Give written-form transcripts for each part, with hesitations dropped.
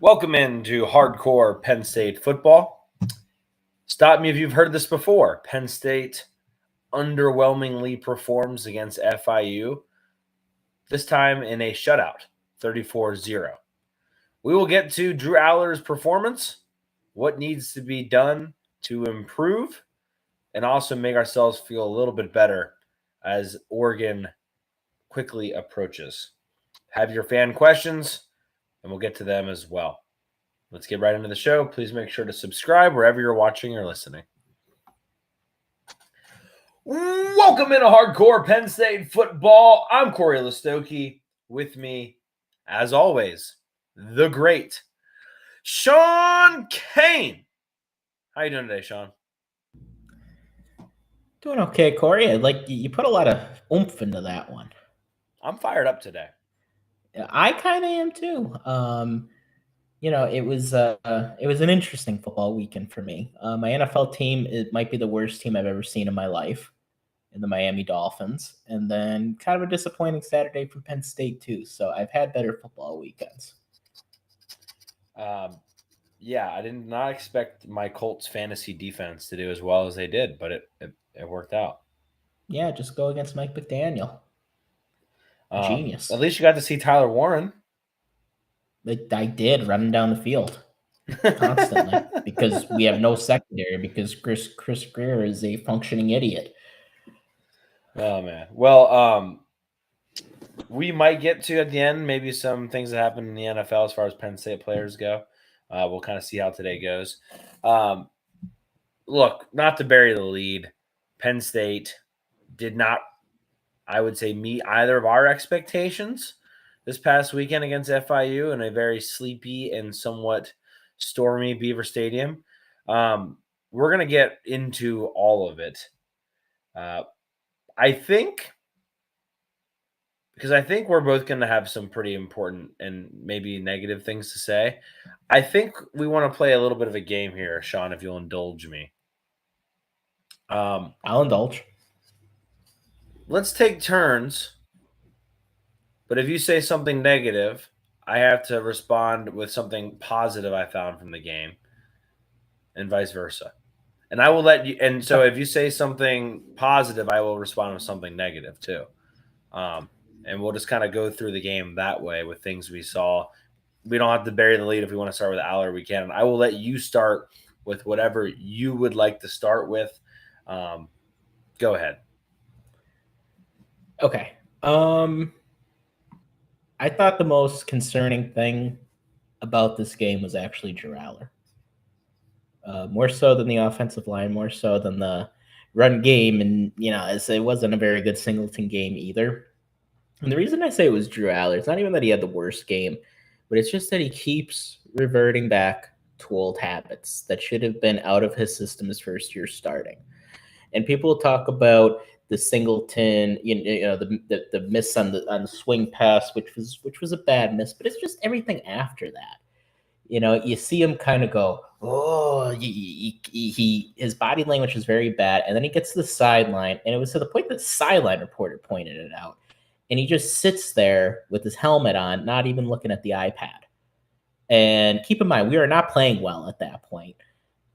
Welcome into hardcore Penn State football. Stop me if you've heard this before. Penn State underwhelmingly performs against FIU, this time in a shutout, 34-0. We will get to Drew Allar's performance, what needs to be done to improve, and also make ourselves feel a little bit better as Oregon quickly approaches. Have your fan questions, and we'll get to them as well. Let's get right into the show. Please make sure to subscribe wherever you're watching or listening. Welcome into hardcore Penn State football. I'm Corey Listoki. With me, as always, the great Sean Kane. How you doing today, Sean? Doing okay, Corey. Like you put a lot of oomph into that one. I'm fired up today. I kind of am too. It was an interesting football weekend for me. My NFL team, it might be the worst team I've ever seen in my life, in the Miami Dolphins, and then kind of a disappointing Saturday from Penn State too. So I've had better football weekends. Yeah, I did not expect my Colts fantasy defense to do as well as they did, but it worked out. Yeah, just go against Mike McDaniel. Genius. At least you got to see Tyler Warren. I did, running down the field constantly because we have no secondary because Chris Greer is a functioning idiot. Oh, man. Well, we might get to, at the end, maybe some things that happen in the NFL as far as Penn State players go. We'll kind of see how today goes. Look, not to bury the lead, Penn State did not, I would say, meet either of our expectations this past weekend against FIU in a very sleepy and somewhat stormy Beaver Stadium. We're going to get into all of it. I think we're both going to have some pretty important and maybe negative things to say. I think we want to play a little bit of a game here, Sean, if you'll indulge me. I'll indulge. Let's take turns. But if you say something negative, I have to respond with something positive I found from the game, and vice versa. And I will let you. And so, if you say something positive, I will respond with something negative too. And we'll just kind of go through the game that way with things we saw. We don't have to bury the lead. If we want to start with Allar, we can. I will let you start with whatever you would like to start with. Go ahead. Okay. I thought the most concerning thing about this game was actually Drew Allar. More so than the offensive line, more so than the run game. And, it wasn't a very good Singleton game either. And the reason I say it was Drew Allar, it's not even that he had the worst game, but it's just that he keeps reverting back to old habits that should have been out of his system his first year starting. And people talk about the Singleton, the miss on the swing pass, which was a bad miss, but it's just everything after that. You see him kind of go, his body language is very bad, and then he gets to the sideline, and it was to the point that the sideline reporter pointed it out, and he just sits there with his helmet on, not even looking at the iPad. And keep in mind, we are not playing well at that point,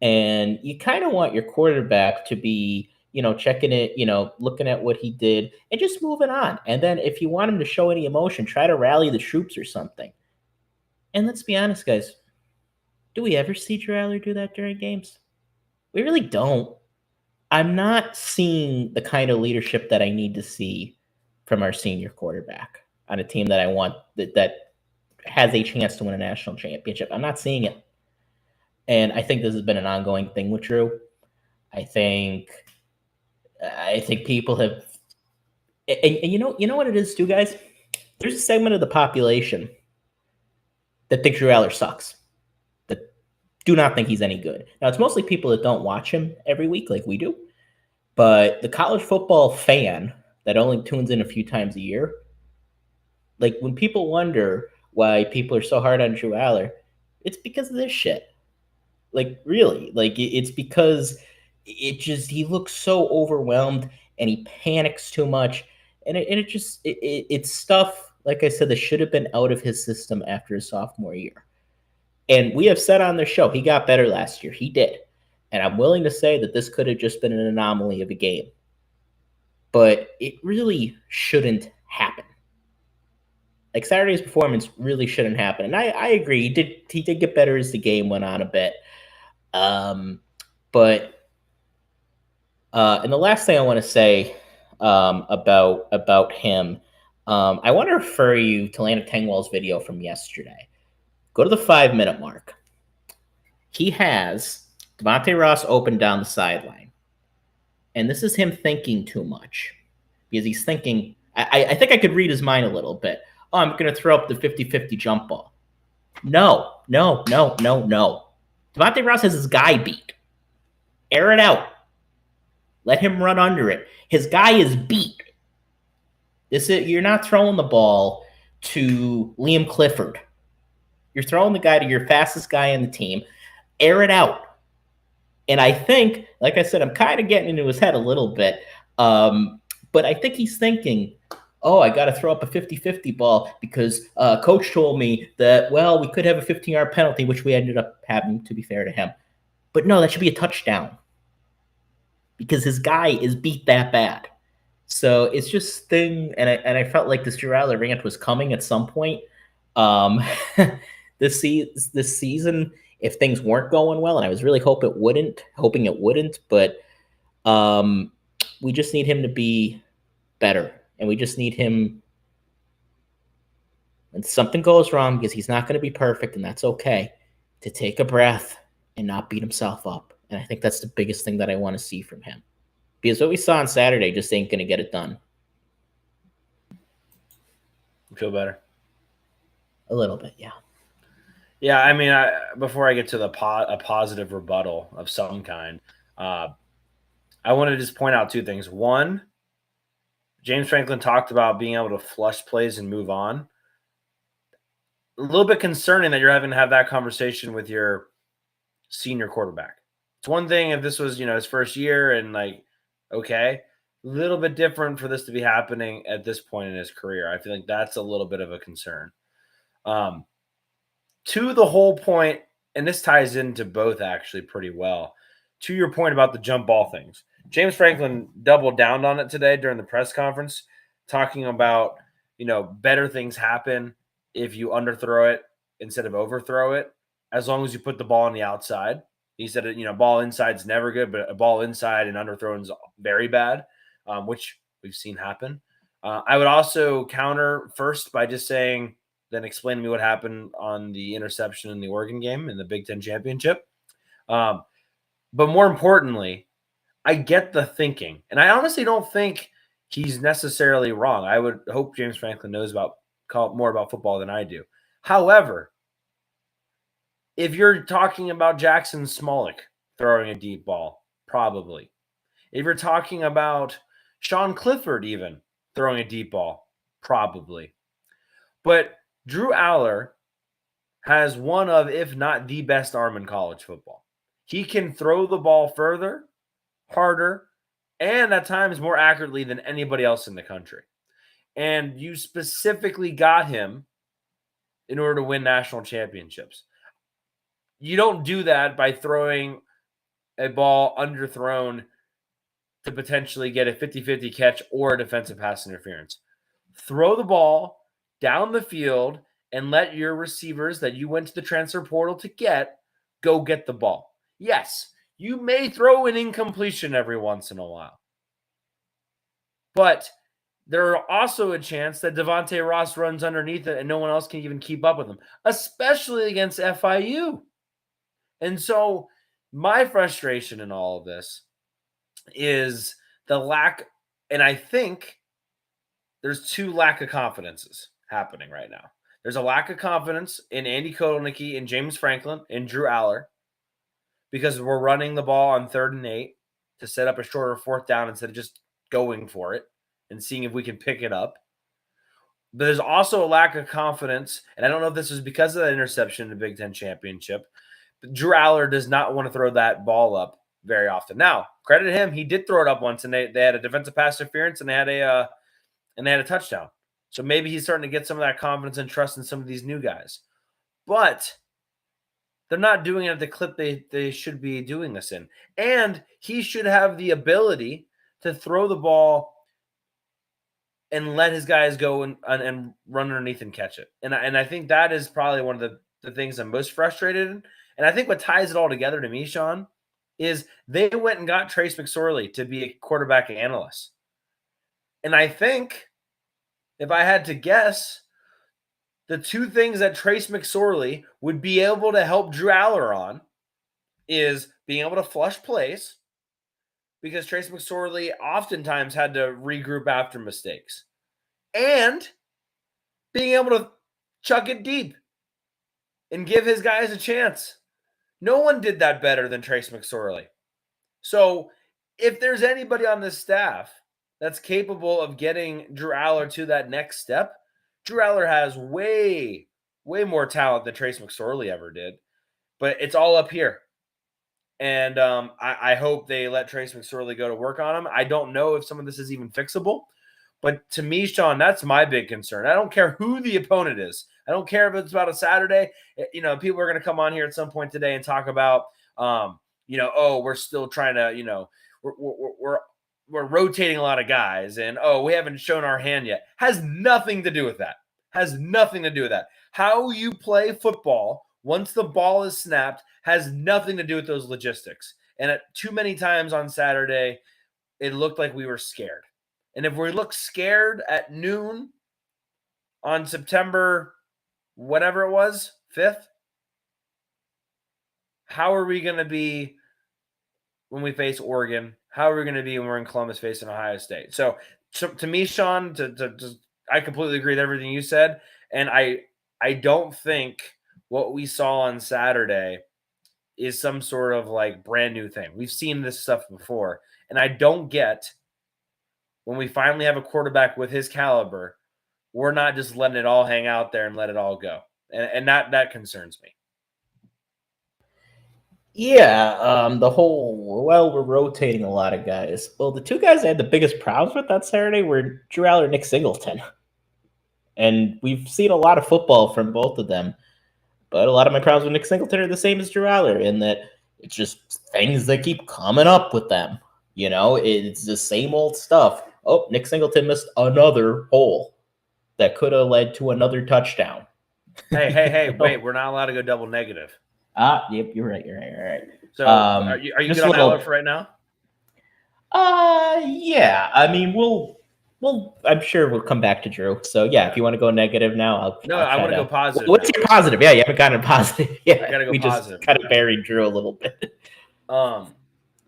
and you kind of want your quarterback to be, checking it, looking at what he did and just moving on. And then if you want him to show any emotion, try to rally the troops or something. And let's be honest, guys. Do we ever see Drew Allar do that during games? We really don't. I'm not seeing the kind of leadership that I need to see from our senior quarterback on a team that I want that has a chance to win a national championship. I'm not seeing it. And I think this has been an ongoing thing with Drew. I think people have, and you know what it is too, guys? There's a segment of the population that think Drew Allar sucks, that do not think he's any good. Now, it's mostly people that don't watch him every week like we do, but the college football fan that only tunes in a few times a year, like when people wonder why people are so hard on Drew Allar, it's because of this shit. Like, really, it's because he looks so overwhelmed and he panics too much. And it's stuff, like I said, that should have been out of his system after his sophomore year. And we have said on the show, he got better last year. He did. And I'm willing to say that this could have just been an anomaly of a game. But it really shouldn't happen. Like, Saturday's performance really shouldn't happen. And I agree. He did get better as the game went on a bit. And the last thing I want to say about him, I want to refer you to Lana Tengwell's video from yesterday. Go to the 5-minute mark. He has Devonte Ross open down the sideline. And this is him thinking too much. Because he's thinking, I think I could read his mind a little bit. Oh, I'm going to throw up the 50-50 jump ball. No. Devonte Ross has his guy beat. Air it out. Let him run under it. His guy is beat. You're not throwing the ball to Liam Clifford. You're throwing the guy to your fastest guy on the team. Air it out. And I think, like I said, I'm kind of getting into his head a little bit. But I think he's thinking, oh, I got to throw up a 50-50 ball because coach told me that, well, we could have a 15-yard penalty, which we ended up having, to be fair to him. But no, that should be a touchdown because his guy is beat that bad. So it's just thing, and I felt like this Drew Allar rant was coming at some point. This season, if things weren't going well, and I was really hoping it wouldn't, but we just need him to be better, and we just need him when something goes wrong, because he's not going to be perfect, and that's okay, to take a breath and not beat himself up. And I think that's the biggest thing that I want to see from him. Because what we saw on Saturday just ain't going to get it done. You feel better? A little bit, yeah. Yeah, I mean, before I get to a positive rebuttal of some kind, I want to just point out two things. One, James Franklin talked about being able to flush plays and move on. A little bit concerning that you're having to have that conversation with your senior quarterback. It's one thing if this was, his first year and okay, a little bit different for this to be happening at this point in his career. I feel like that's a little bit of a concern. To the whole point, and this ties into both actually pretty well, to your point about the jump ball things. James Franklin doubled down on it today during the press conference, talking about, better things happen if you underthrow it instead of overthrow it, as long as you put the ball on the outside. He said, ball inside's never good, but a ball inside and underthrown is very bad, which we've seen happen. I would also counter first by just saying, then explain to me what happened on the interception in the Oregon game in the Big Ten championship. But more importantly, I get the thinking, and I honestly don't think he's necessarily wrong. I would hope James Franklin knows more about football than I do. However, if you're talking about Jackson Smolik throwing a deep ball, probably. If you're talking about Sean Clifford even throwing a deep ball, probably. But Drew Allar has one of, if not the best arm in college football. He can throw the ball further, harder, and at times more accurately than anybody else in the country. And you specifically got him in order to win national championships. You don't do that by throwing a ball underthrown to potentially get a 50-50 catch or a defensive pass interference. Throw the ball down the field and let your receivers that you went to the transfer portal to go get the ball. Yes, you may throw an incompletion every once in a while. But there are also a chance that Devonte Ross runs underneath it and no one else can even keep up with him, especially against FIU. And so my frustration in all of this is the lack, and I think there's two lack of confidences happening right now. There's a lack of confidence in Andy Kotelnicki and James Franklin and Drew Allar because we're running the ball on 3rd and 8 to set up a shorter 4th down instead of just going for it and seeing if we can pick it up. But there's also a lack of confidence, and I don't know if this is because of that interception in the Big Ten championship, but Drew Allar does not want to throw that ball up very often. Now, credit to him, he did throw it up once, and they had a defensive pass interference, and they had a touchdown. So maybe he's starting to get some of that confidence and trust in some of these new guys. But They're not doing it at the clip they should be doing this in. And he should have the ability to throw the ball and let his guys go and run underneath and catch it. And I think that is probably one of the things I'm most frustrated in. And I think what ties it all together to me, Sean, is they went and got Trace McSorley to be a quarterback analyst. And I think, if I had to guess, the two things that Trace McSorley would be able to help Drew Allar on is being able to flush plays, because Trace McSorley oftentimes had to regroup after mistakes, and being able to chuck it deep and give his guys a chance. No one did that better than Trace McSorley. So if there's anybody on this staff that's capable of getting Drew Allar to that next step, Drew Allar has way more talent than Trace McSorley ever did. But it's all up here. And I hope they let Trace McSorley go to work on him. I don't know if some of this is even fixable. But to me, Sean, that's my big concern. I don't care who the opponent is. I don't care if it's about a Saturday. You know, people are going to come on here at some point today and talk about, we're still trying to, we're rotating a lot of guys, and we haven't shown our hand yet. Has nothing to do with that. Has nothing to do with that. How you play football once the ball is snapped has nothing to do with those logistics. And too many times on Saturday, it looked like we were scared. And if we look scared at noon on September, whatever it was, 5th, how are we going to be when we face Oregon? How are we going to be when we're in Columbus facing Ohio State? So to me, Sean, I completely agree with everything you said. And I don't think what we saw on Saturday is some sort of like brand new thing. We've seen this stuff before. And I don't get, when we finally have a quarterback with his caliber, we're not just letting it all hang out there and let it all go. And that concerns me. Yeah, we're rotating a lot of guys. Well, the two guys I had the biggest problems with that Saturday were Drew Allar and Nick Singleton. And we've seen a lot of football from both of them. But a lot of my problems with Nick Singleton are the same as Drew Allar, in that it's just things that keep coming up with them. You know, it's the same old stuff. Oh, Nick Singleton missed another hole that could have led to another touchdown. Hey, wait, we're not allowed to go double negative. Yep, you're right. So are you good on Allar for right now? Yeah. I mean, I'm sure we'll come back to Drew. So yeah, if you want to go negative now, I want to go positive. What's your positive? Yeah, you haven't gotten a positive. Yeah, I gotta go positive. Just kind of buried Drew a little bit.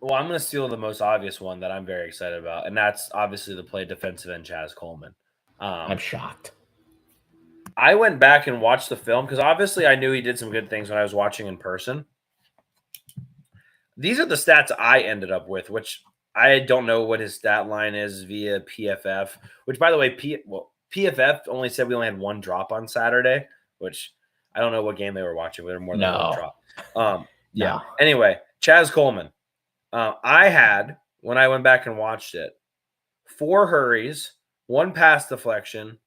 Well, I'm going to steal the most obvious one that I'm very excited about, and that's obviously the play defensive end Chaz Coleman. I'm shocked. I went back and watched the film because obviously I knew he did some good things when I was watching in person. These are the stats I ended up with, which I don't know what his stat line is via PFF, which, by the way, PFF only said we only had one drop on Saturday, which I don't know what game they were watching. There were more than one drop. Yeah. Anyway, Chaz Coleman. I had, when I went back and watched it, 4 hurries, 1 pass deflection,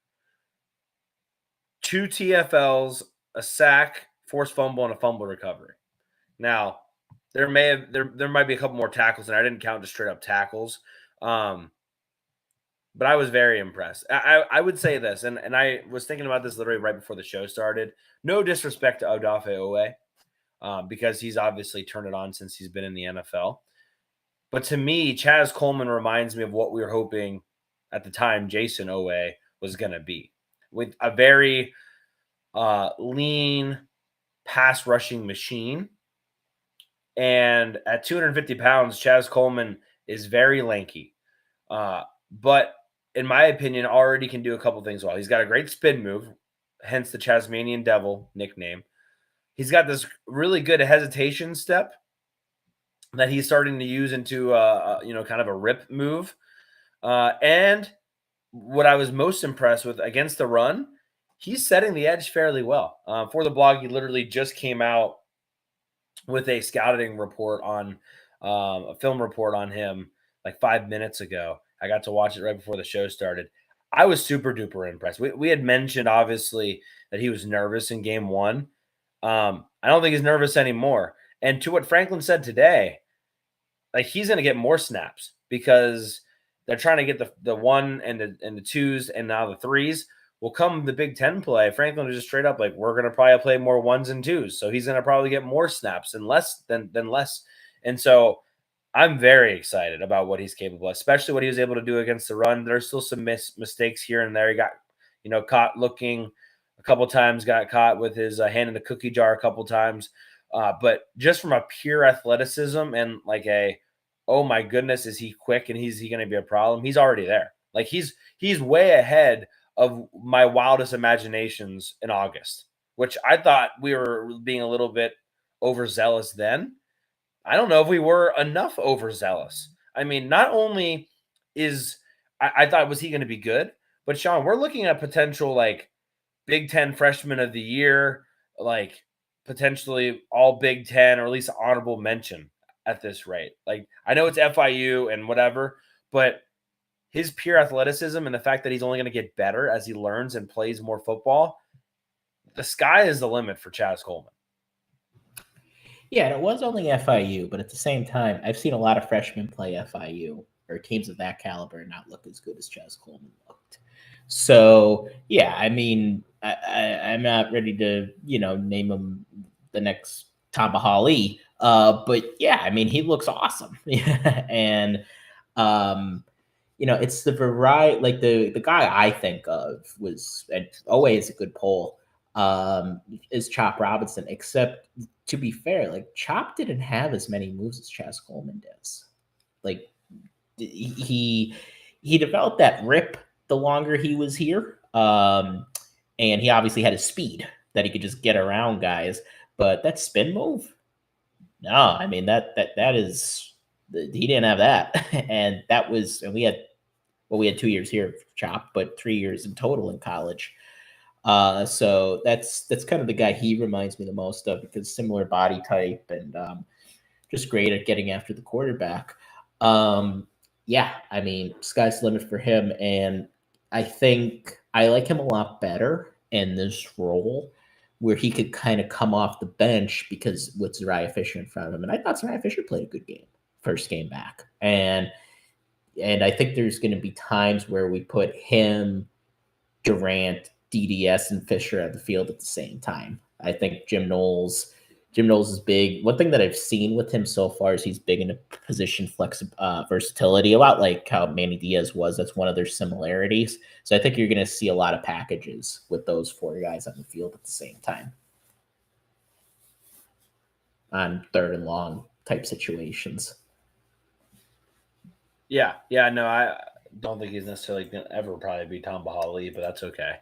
2 TFLs, a sack, forced fumble, and a fumble recovery. Now, there might be a couple more tackles, and I didn't count just straight up tackles. But I was very impressed. I would say this, and I was thinking about this literally right before the show started. No disrespect to Odafe Owe, because he's obviously turned it on since he's been in the NFL. But to me, Chaz Coleman reminds me of what we were hoping at the time Jason Owe was going to be, with a very lean pass rushing machine. And at 250 pounds, Chaz Coleman is very lanky. But in my opinion, already can do a couple things well. He's got a great spin move, hence the Chazmanian Devil nickname. He's got this really good hesitation step that he's starting to use into kind of a rip move. And what I was most impressed with against the run, he's setting the edge fairly well. For the blog, he literally just came out with a scouting report on a film report on him like 5 minutes ago. I got to watch it right before the show started. I was super duper impressed. We had mentioned obviously that he was nervous in game 1. I don't think he's nervous anymore. And to what Franklin said today, like he's going to get more snaps because they're trying to get the one and the twos and now the threes. Will come the Big Ten play. Franklin is just straight up like, we're going to probably play more ones and twos. So he's going to probably get more snaps and less than less. And so I'm very excited about what he's capable of, especially what he was able to do against the run. There's still some mistakes here and there. He got, caught looking a couple times, got caught with his hand in the cookie jar a couple times. But just from a pure athleticism and like oh my goodness, is he quick and is he going to be a problem? He's already there. Like he's way ahead of my wildest imaginations in August, which I thought we were being a little bit overzealous then. I don't know if we were enough overzealous. I mean, not only I thought, was he going to be good? But Sean, we're looking at potential like Big Ten freshman of the year, like potentially all Big Ten or at least honorable mention at this rate. Like I know it's FIU and whatever, but his pure athleticism and the fact that he's only going to get better as he learns and plays more football, the sky is the limit for Chaz Coleman. Yeah, and it was only FIU, but at the same time, I've seen a lot of freshmen play FIU or teams of that caliber not look as good as Chaz Coleman looked. So, yeah, I mean, I'm not ready to, name him the next Tom Bahali. But, yeah, I mean, he looks awesome. And, it's the variety, like the guy I think of was, and always a good poll, is Chop Robinson, except to be fair, like Chop didn't have as many moves as Chaz Coleman does. Like he developed that rip the longer he was here. And he obviously had his speed that he could just get around guys, but that spin move, no, I mean that is, he didn't have that. And we had 2 years here of Chop, but 3 years in total in college. So that's kind of the guy he reminds me the most of, because similar body type and just great at getting after the quarterback. Yeah, I mean, sky's the limit for him. And I think I like him a lot better in this role where he could kind of come off the bench because with Zariah Fisher in front of him. And I thought Zariah Fisher played a good game, first game back. And I think there's going to be times where we put him, Durant, DDS, and Fisher at the field at the same time. I think Jim Knowles is big. One thing that I've seen with him so far is he's big in a position versatility, a lot like how Manny Diaz was. That's one of their similarities. So I think you're going to see a lot of packages with those four guys on the field at the same time on third and long type situations. Yeah, no, I don't think he's necessarily going to ever probably be Tom Bahali, but that's okay.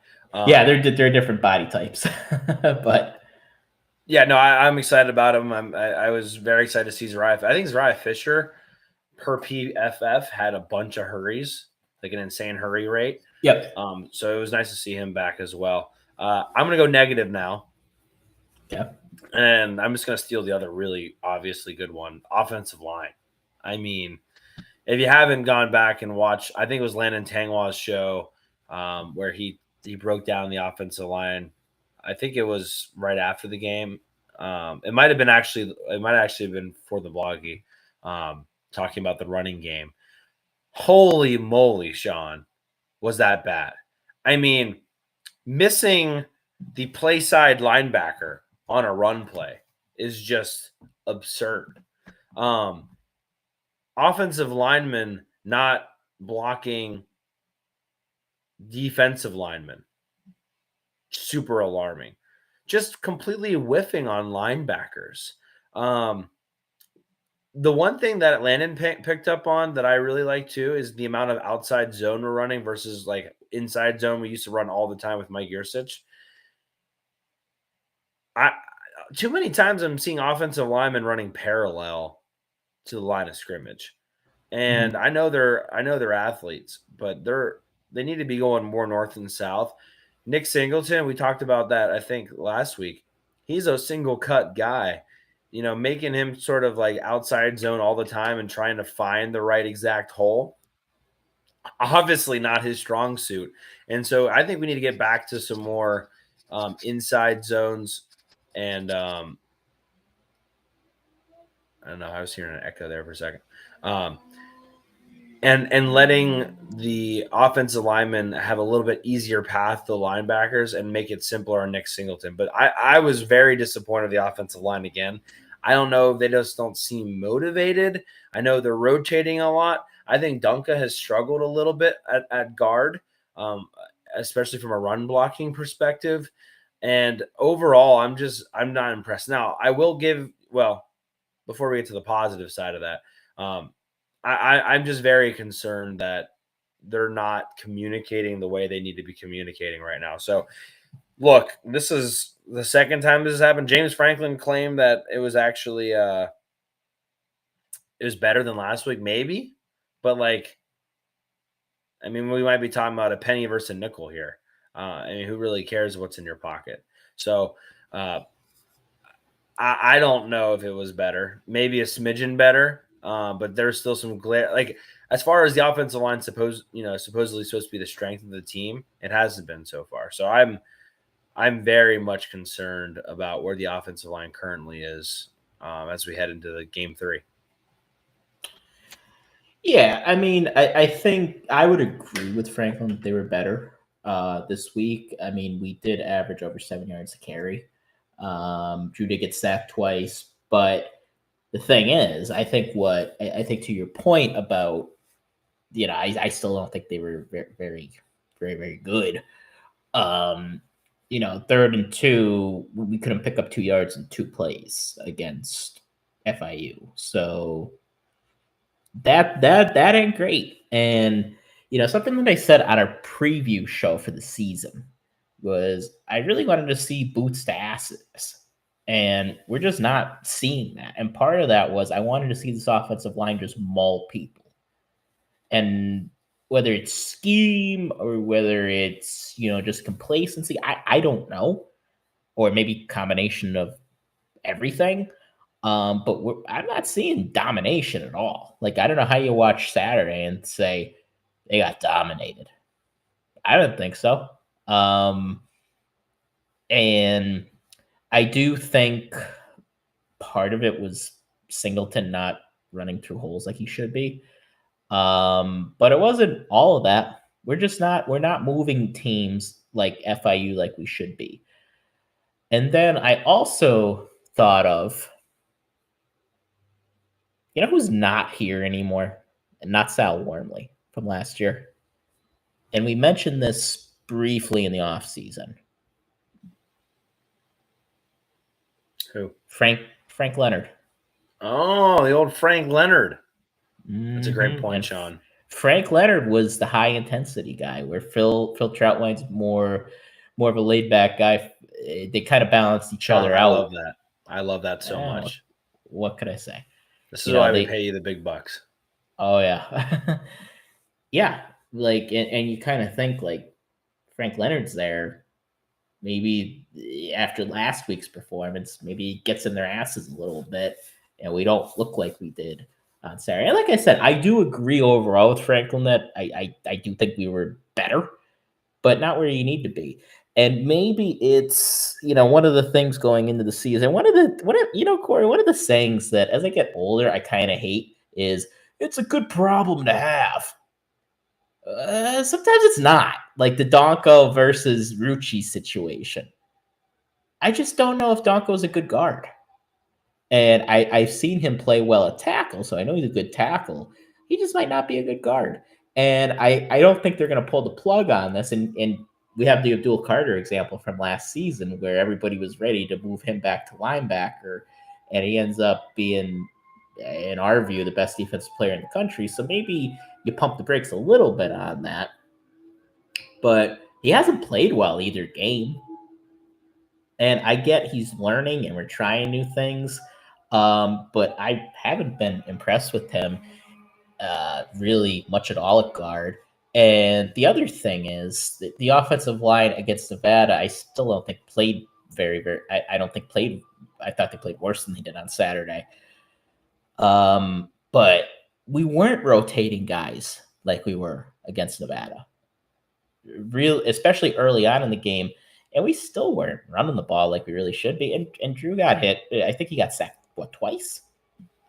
Yeah, they're different body types, but yeah, no, I'm excited about him. I was very excited to see Zariah. I think Zariah Fisher per PFF had a bunch of hurries, like an insane hurry rate. Yep. So it was nice to see him back as well. I'm going to go negative now. Yeah. And I'm just going to steal the other really obviously good one, offensive line. I mean, if you haven't gone back and watched, I think it was Landon Tangwa's show where he broke down the offensive line. I think it was right after the game. It might have actually been for the bloggy, talking about the running game. Holy moly, Sean, was that bad? I mean, missing the play side linebacker on a run play is just absurd. Offensive linemen not blocking defensive linemen, super alarming. Just completely whiffing on linebackers. The one thing that Landon picked up on that I really like too is the amount of outside zone we're running versus like inside zone we used to run all the time with Mike Yursich. Too many times I'm seeing offensive linemen running parallel to the line of scrimmage. And I know they're athletes, but they need to be going more north and south. Nick Singleton, we talked about that, I think, last week. He's a single cut guy, making him sort of like outside zone all the time and trying to find the right exact hole. Obviously not his strong suit. And so I think we need to get back to some more inside zones and I don't know. I was hearing an echo there for a second. And letting the offensive linemen have a little bit easier path to linebackers and make it simpler on Nick Singleton. But I was very disappointed with the offensive line again. I don't know. They just don't seem motivated. I know they're rotating a lot. I think Dunca has struggled a little bit at guard, especially from a run blocking perspective. And overall, I'm not impressed. Now, I will give, well, before we get to the positive side of that, I'm just very concerned that they're not communicating the way they need to be communicating right now. So, look, this is the second time this has happened. James Franklin claimed that it was actually it was better than last week, maybe, but like, I mean, we might be talking about a penny versus a nickel here. I mean, who really cares what's in your pocket? So, I don't know if it was better, maybe a smidgen better, but there's still some glare. Like as far as the offensive line, supposedly supposed to be the strength of the team, it hasn't been so far. So I'm very much concerned about where the offensive line currently is as we head into the game 3. Yeah, I mean, I think I would agree with Franklin that they were better this week. I mean, we did average over 7 yards a carry. Drew did get sacked twice, but the thing is, I think to your point about, I still don't think they were very, very, very, very good. 3rd and 2, we couldn't pick up 2 yards in 2 plays against FIU. So that ain't great. And something that I said on our preview show for the season was I really wanted to see boots to asses. And we're just not seeing that. And part of that was I wanted to see this offensive line just maul people. And whether it's scheme or whether it's, just complacency, I don't know. Or maybe combination of everything. But I'm not seeing domination at all. Like, I don't know how you watch Saturday and say they got dominated. I don't think so. And I do think part of it was Singleton not running through holes like he should be. But it wasn't all of that. We're not moving teams like FIU like we should be. And then I also thought of, who's not here anymore? And not Sal Wormley from last year. And we mentioned this briefly in the offseason. Who? Frank Leonard. Oh, the old Frank Leonard. That's a great point, Sean. Frank Leonard was the high intensity guy, where Phil Troutwine's more of a laid back guy. They kind of balanced each other out. I love that. I love that so much. What could I say? This is why we pay you the big bucks. Oh yeah, yeah. Like, and you kind of think like Frank Leonard's there. Maybe after last week's performance, maybe he gets in their asses a little bit, and we don't look like we did on Saturday. And like I said, I do agree overall with Franklin that I do think we were better, but not where you need to be. And maybe it's, one of the things going into the season, Corey, one of the sayings that as I get older, I kind of hate is it's a good problem to have. Sometimes it's not, like the Donko versus Rucci situation. I just don't know if Donko's a good guard. And I've seen him play well at tackle, so I know he's a good tackle. He just might not be a good guard. And I don't think they're going to pull the plug on this. And we have the Abdul Carter example from last season where everybody was ready to move him back to linebacker, and he ends up being, in our view, the best defensive player in the country. So maybe you pump the brakes a little bit on that. But he hasn't played well either game. And I get he's learning and we're trying new things. But I haven't been impressed with him really much at all at guard. And the other thing is that the offensive line against Nevada, I still don't think played very, very. I don't think played. I thought they played worse than they did on Saturday. But we weren't rotating guys like we were against Nevada. Especially early on in the game, and we still weren't running the ball like we really should be. And Drew got hit. I think he got sacked twice.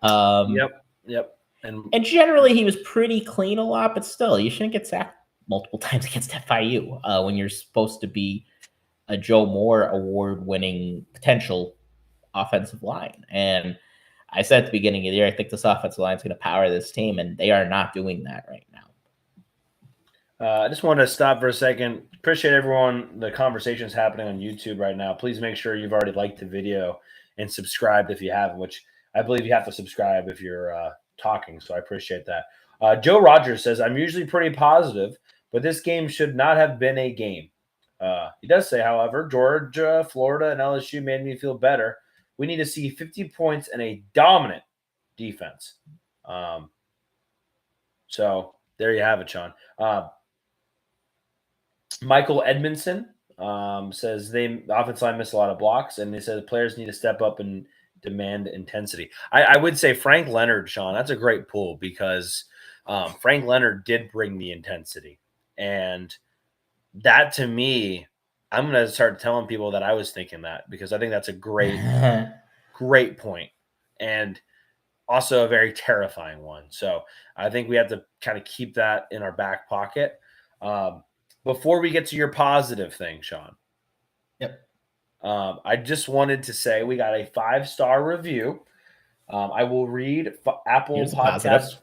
Yep. And generally, he was pretty clean a lot, but still, you shouldn't get sacked multiple times against FIU when you're supposed to be a Joe Moore award-winning potential offensive line. And I said at the beginning of the year, I think this offensive line is going to power this team, and they are not doing that right now. I just want to stop for a second. Appreciate everyone. The conversation is happening on YouTube right now. Please make sure you've already liked the video and subscribed if you haven't, which I believe you have to subscribe if you're talking, so I appreciate that. Joe Rogers says, I'm usually pretty positive, but this game should not have been a game. He does say, however, Georgia, Florida, and LSU made me feel better. We need to see 50 points and a dominant defense. So there you have it, Sean. Michael Edmondson says the offensive line missed a lot of blocks, and they said the players need to step up and demand intensity. I would say Frank Leonard, Sean, that's a great pull because Frank Leonard did bring the intensity. And that, to me, I'm going to start telling people that I was thinking that because I think that's a great, great point. And also a very terrifying one. So I think we have to kind of keep that in our back pocket. Before we get to your positive thing, Sean. Yep. I just wanted to say we got a 5-star review. I will read Apple Podcasts.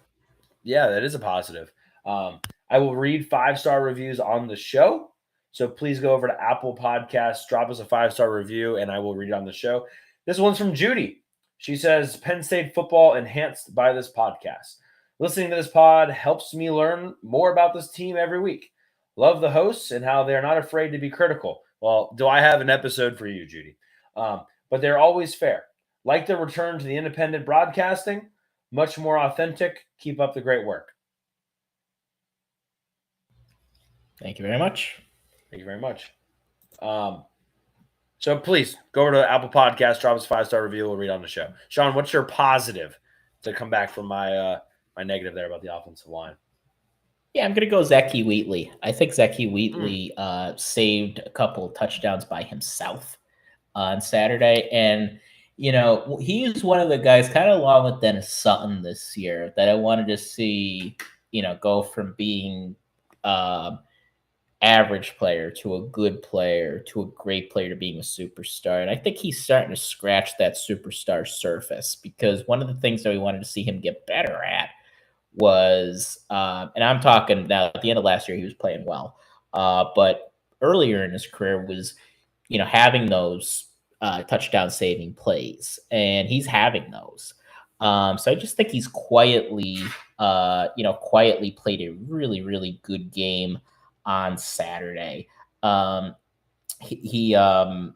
Yeah, that is a positive. I will read 5-star reviews on the show. So please go over to Apple Podcasts, drop us a 5-star review, and I will read it on the show. This one's from Judy. She says, Penn State football enhanced by this podcast. Listening to this pod helps me learn more about this team every week. Love the hosts and how they're not afraid to be critical. Well, do I have an episode for you, Judy? But they're always fair. Like the return to the independent broadcasting, much more authentic. Keep up the great work. Thank you very much. Thank you very much. So please go over to Apple Podcasts, drop us a 5-star review. We'll read on the show. Sean, what's your positive to come back from my my negative there about the offensive line? Yeah, I'm going to go Zachy Wheatley. I think Zachy Wheatley saved a couple of touchdowns by himself on Saturday. And, you know, he is one of the guys kind of along with Dennis-Sutton this year that I wanted to see, you know, go from being average player to a good player to a great player to being a superstar. And I think he's starting to scratch that superstar surface because one of the things that we wanted to see him get better at was, and I'm talking now at the end of last year, he was playing well. But earlier in his career was, you know, having those touchdown saving plays, and he's having those. So I just think he's quietly played a really, really good game on Saturday. He only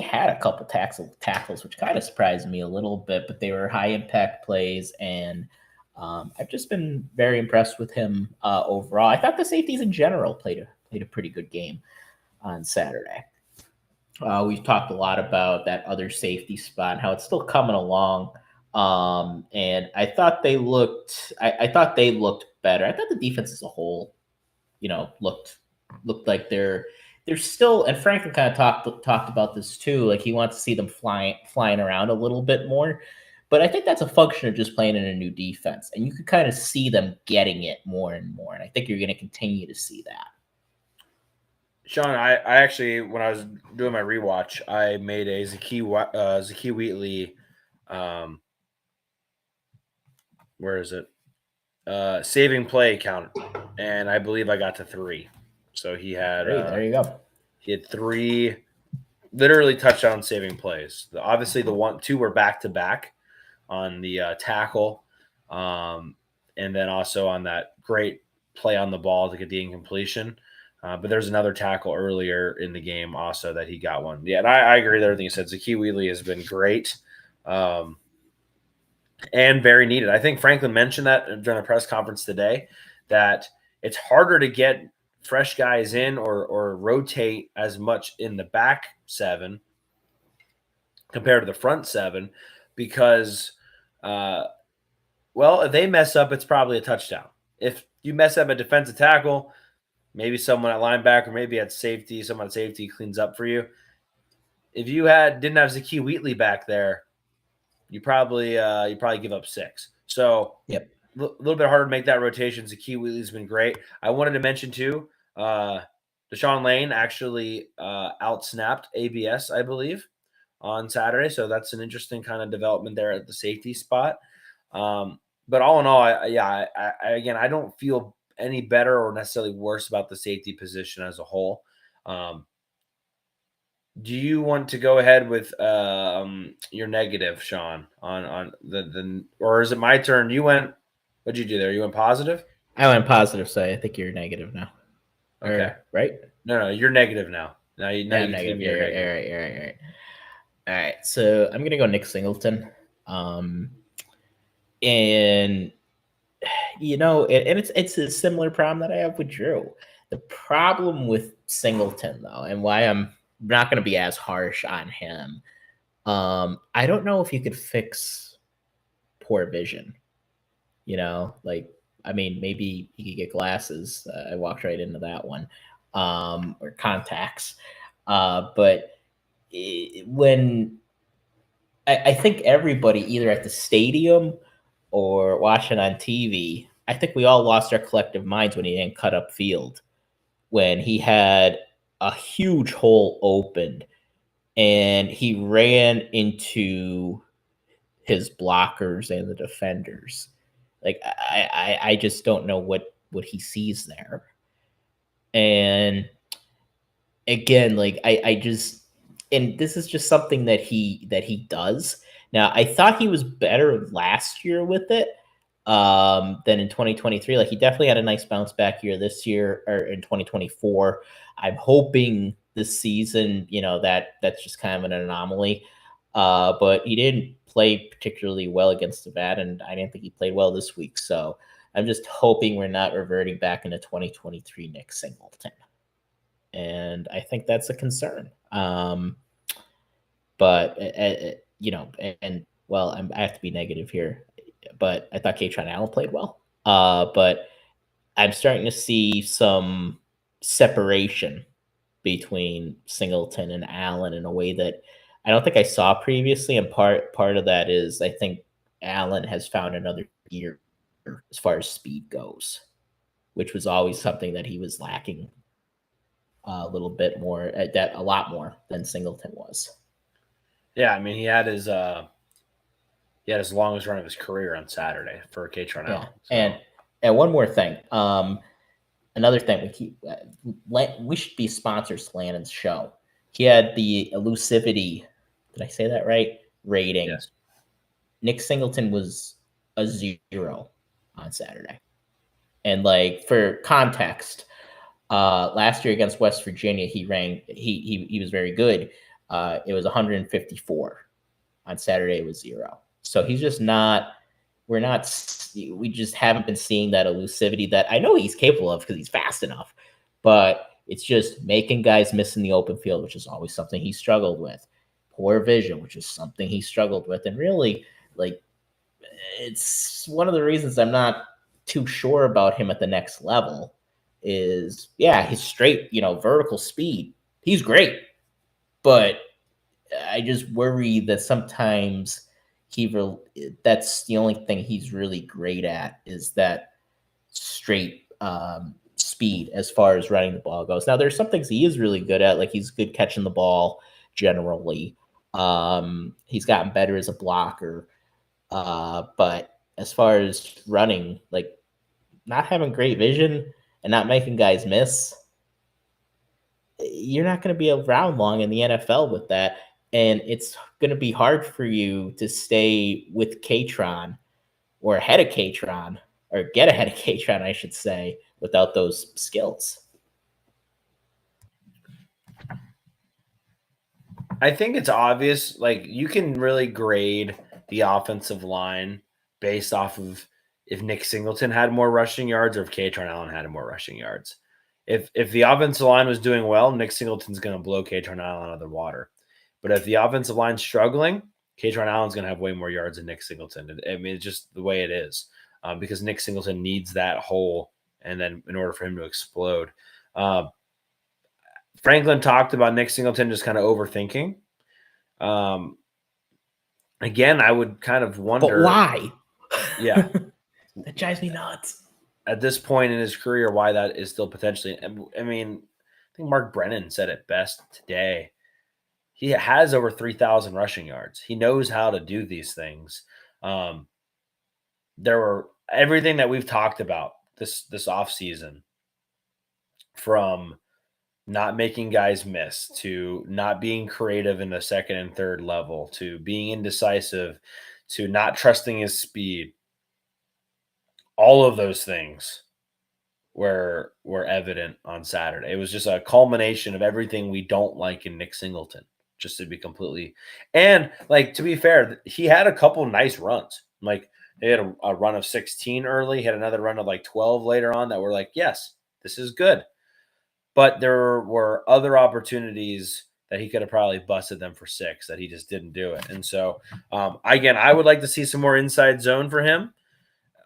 had a couple tackles, which kind of surprised me a little bit, but they were high impact plays, and I've just been very impressed with him overall. I thought the safeties in general played a pretty good game on Saturday. We've talked a lot about that other safety spot and how it's still coming along. And I thought they looked better. I thought the defense as a whole, you know, looked like they're still, and Franklin kind of talked about this too. Like he wants to see them flying around a little bit more. But I think that's a function of just playing in a new defense. And you could kind of see them getting it more and more. And I think you're going to continue to see that. Sean, I actually, when I was doing my rewatch, I made a Zachy Wheatley, where is it? Saving play count. And I believe I got to 3. So he had, there you go. He had 3 literally touchdown saving plays. Obviously the 2 were back-to-back on the tackle. And then also on that great play on the ball to get the incompletion. But there's another tackle earlier in the game also that he got one. Yeah, and I agree with everything you said. Zachy Wheatley has been great and very needed. I think Franklin mentioned that during a press conference today that it's harder to get fresh guys in or rotate as much in the back 7 compared to the front 7 because, if they mess up, it's probably a touchdown. If you mess up a defensive tackle, maybe someone at linebacker, maybe at safety, someone at safety cleans up for you. If you didn't have Zachy Wheatley back there, you probably give up 6. So Yep. a little bit harder to make that rotation. Zakee Wheatley's been great. I wanted to mention too, Deshaun Lane actually outsnapped ABS, I believe, on Saturday. So that's an interesting kind of development there at the safety spot. But all in all, again, I don't feel any better or necessarily worse about the safety position as a whole. Do you want to go ahead with your negative, Sean, on the or is it my turn? What'd you do there? You went positive? I went positive, so I think you're negative now. Okay. Right? No, you're negative now. Now Yeah, you I'm negative. You're right. All right. So I'm gonna go Nick Singleton. And it's a similar problem that I have with Drew. The problem with Singleton, though, and why I'm not going to be as harsh on him, I don't know if you could fix poor vision. Maybe he could get glasses. I walked right into that one, or contacts. But when I think everybody, either at the stadium or watching on TV, I think we all lost our collective minds when he didn't cut up field, when he had a huge hole opened and he ran into his blockers and the defenders. Like, I just don't know what he sees there. And again, like I just, and this is just something that he does. Now, I thought he was better last year with it than in 2023. Like, he definitely had a nice bounce back year this year, or in 2024. I'm hoping this season, that's just kind of an anomaly. But he didn't play particularly well against Nevada, and I didn't think he played well this week. So I'm just hoping we're not reverting back into 2023 Nick Singleton. And I think that's a concern. But I have to be negative here. But I thought Kaytron Allen played well. But I'm starting to see some separation between Singleton and Allen in a way that I don't think I saw previously. And part of that is I think Allen has found another gear as far as speed goes, which was always something that he was lacking a little bit more, a lot more than Singleton was. Yeah, I mean, he had his longest run of his career on Saturday for Kaytron Allen. So. And one more thing. Another thing, we should be sponsors to Lannon's show. He had the elusivity, did I say that right? Rating. Yes. Nick Singleton was a 0 on Saturday. And like, for context, last year against West Virginia, he was very good. It was 154. On Saturday, it was 0. So he's just not. We just haven't been seeing that elusivity that I know he's capable of because he's fast enough. But it's just making guys miss in the open field, which is always something he struggled with. Poor vision, which is something he struggled with. And really, like, it's one of the reasons I'm not too sure about him at the next level is, his straight, vertical speed. He's great. But I just worry that sometimes that's the only thing he's really great at, is that straight speed as far as running the ball goes. Now, there's some things he is really good at, like he's good catching the ball generally. He's gotten better as a blocker. But as far as running, like, not having great vision and not making guys miss, you're not going to be around long in the NFL with that. And it's going to be hard for you to stay with Kaytron or ahead of Kaytron, or get ahead of Kaytron, I should say, without those skills. I think it's obvious. Like, you can really grade the offensive line based off of if Nick Singleton had more rushing yards or if Kaytron Allen had more rushing yards. If the offensive line was doing well, Nick Singleton's going to blow Kaytron Allen out of the water. But if the offensive line's struggling, Kaytron Allen's going to have way more yards than Nick Singleton. I mean, it's just the way it is, because Nick Singleton needs that hole, and then in order for him to explode. Franklin talked about Nick Singleton just kind of overthinking. Again, I would kind of wonder. But why? Yeah. That drives me nuts. At this point in his career, why that is still potentially. I mean, I think Mark Brennan said it best today. He has over 3,000 rushing yards. He knows how to do these things. There were everything that we've talked about this offseason, from not making guys miss to not being creative in the second and third level to being indecisive to not trusting his speed. All of those things were evident on Saturday. It was just a culmination of everything we don't like in Nick Singleton, just to be completely. And like, to be fair, he had a couple nice runs. Like, he had a run of 16 early, he had another run of like 12 later on that were like, yes, this is good. But there were other opportunities that he could have probably busted them for 6 that he just didn't do it. And so, again, I would like to see some more inside zone for him,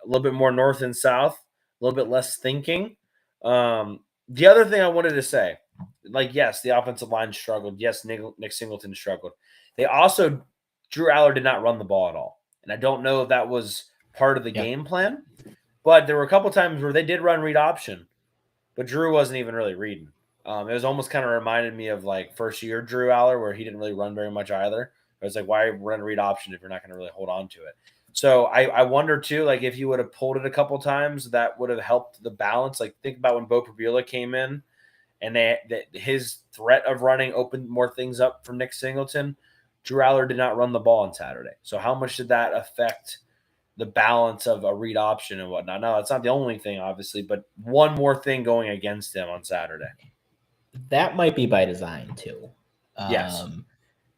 a little bit more north and south, a little bit less thinking. The other thing I wanted to say, like, yes, the offensive line struggled. Yes, Nick Singleton struggled. They also, Drew Allar did not run the ball at all. And I don't know if that was part of the game plan, but there were a couple times where they did run read option, but Drew wasn't even really reading. It was almost kind of reminded me of like first year Drew Allar, where he didn't really run very much either. It was like, why run read option if you're not going to really hold on to it? So I wonder too, like, if you would have pulled it a couple times, that would have helped the balance. Like, think about when Bo Prabula came in, and his threat of running opened more things up for Nick Singleton. Drew Allar did not run the ball on Saturday. So how much did that affect the balance of a read option and whatnot? No, it's not the only thing, obviously, but one more thing going against him on Saturday. That might be by design too. Yes.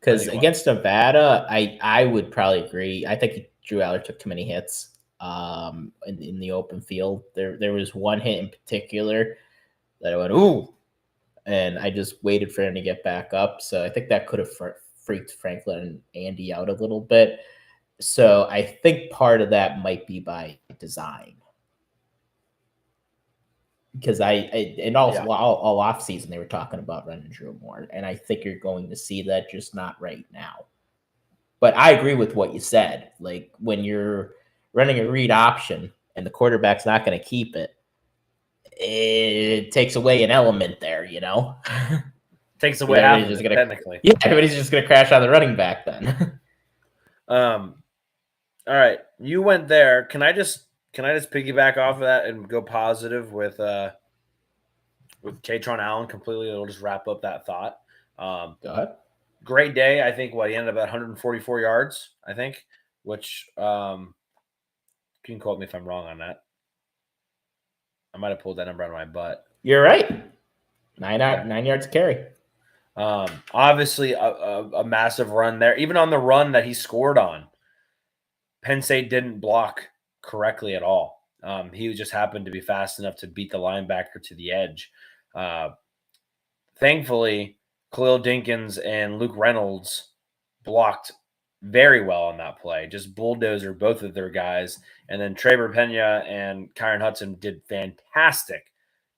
Because against Nevada, I would probably agree. I think Drew Allar took too many hits in the open field. There was one hit in particular that I went, ooh, and I just waited for him to get back up. So I think that could have freaked Franklin and Andy out a little bit. So I think part of that might be by design. Because all off season they were talking about running Drew more, and I think you're going to see that, just not right now. But I agree with what you said. Like, when you're running a read option and the quarterback's not going to keep it, it takes away an element there, you know? Takes away half of it, technically. Yeah, everybody's just going to crash on the running back then. All right, you went there. Can I just piggyback off of that and go positive with Katron Allen completely? It'll just wrap up that thought. Go ahead. Great day. I think he ended up at 144 yards, I think, which you can quote me if I'm wrong on that. I might have pulled that number out of my butt. You're right. 9 yards carry. Obviously a massive run there. Even on the run that he scored on, Penn State didn't block correctly at all. He just happened to be fast enough to beat the linebacker to the edge. Thankfully, Khalil Dinkins and Luke Reynolds blocked very well on that play. Just bulldozer both of their guys. And then Traver Pena and Kyron Hudson did fantastic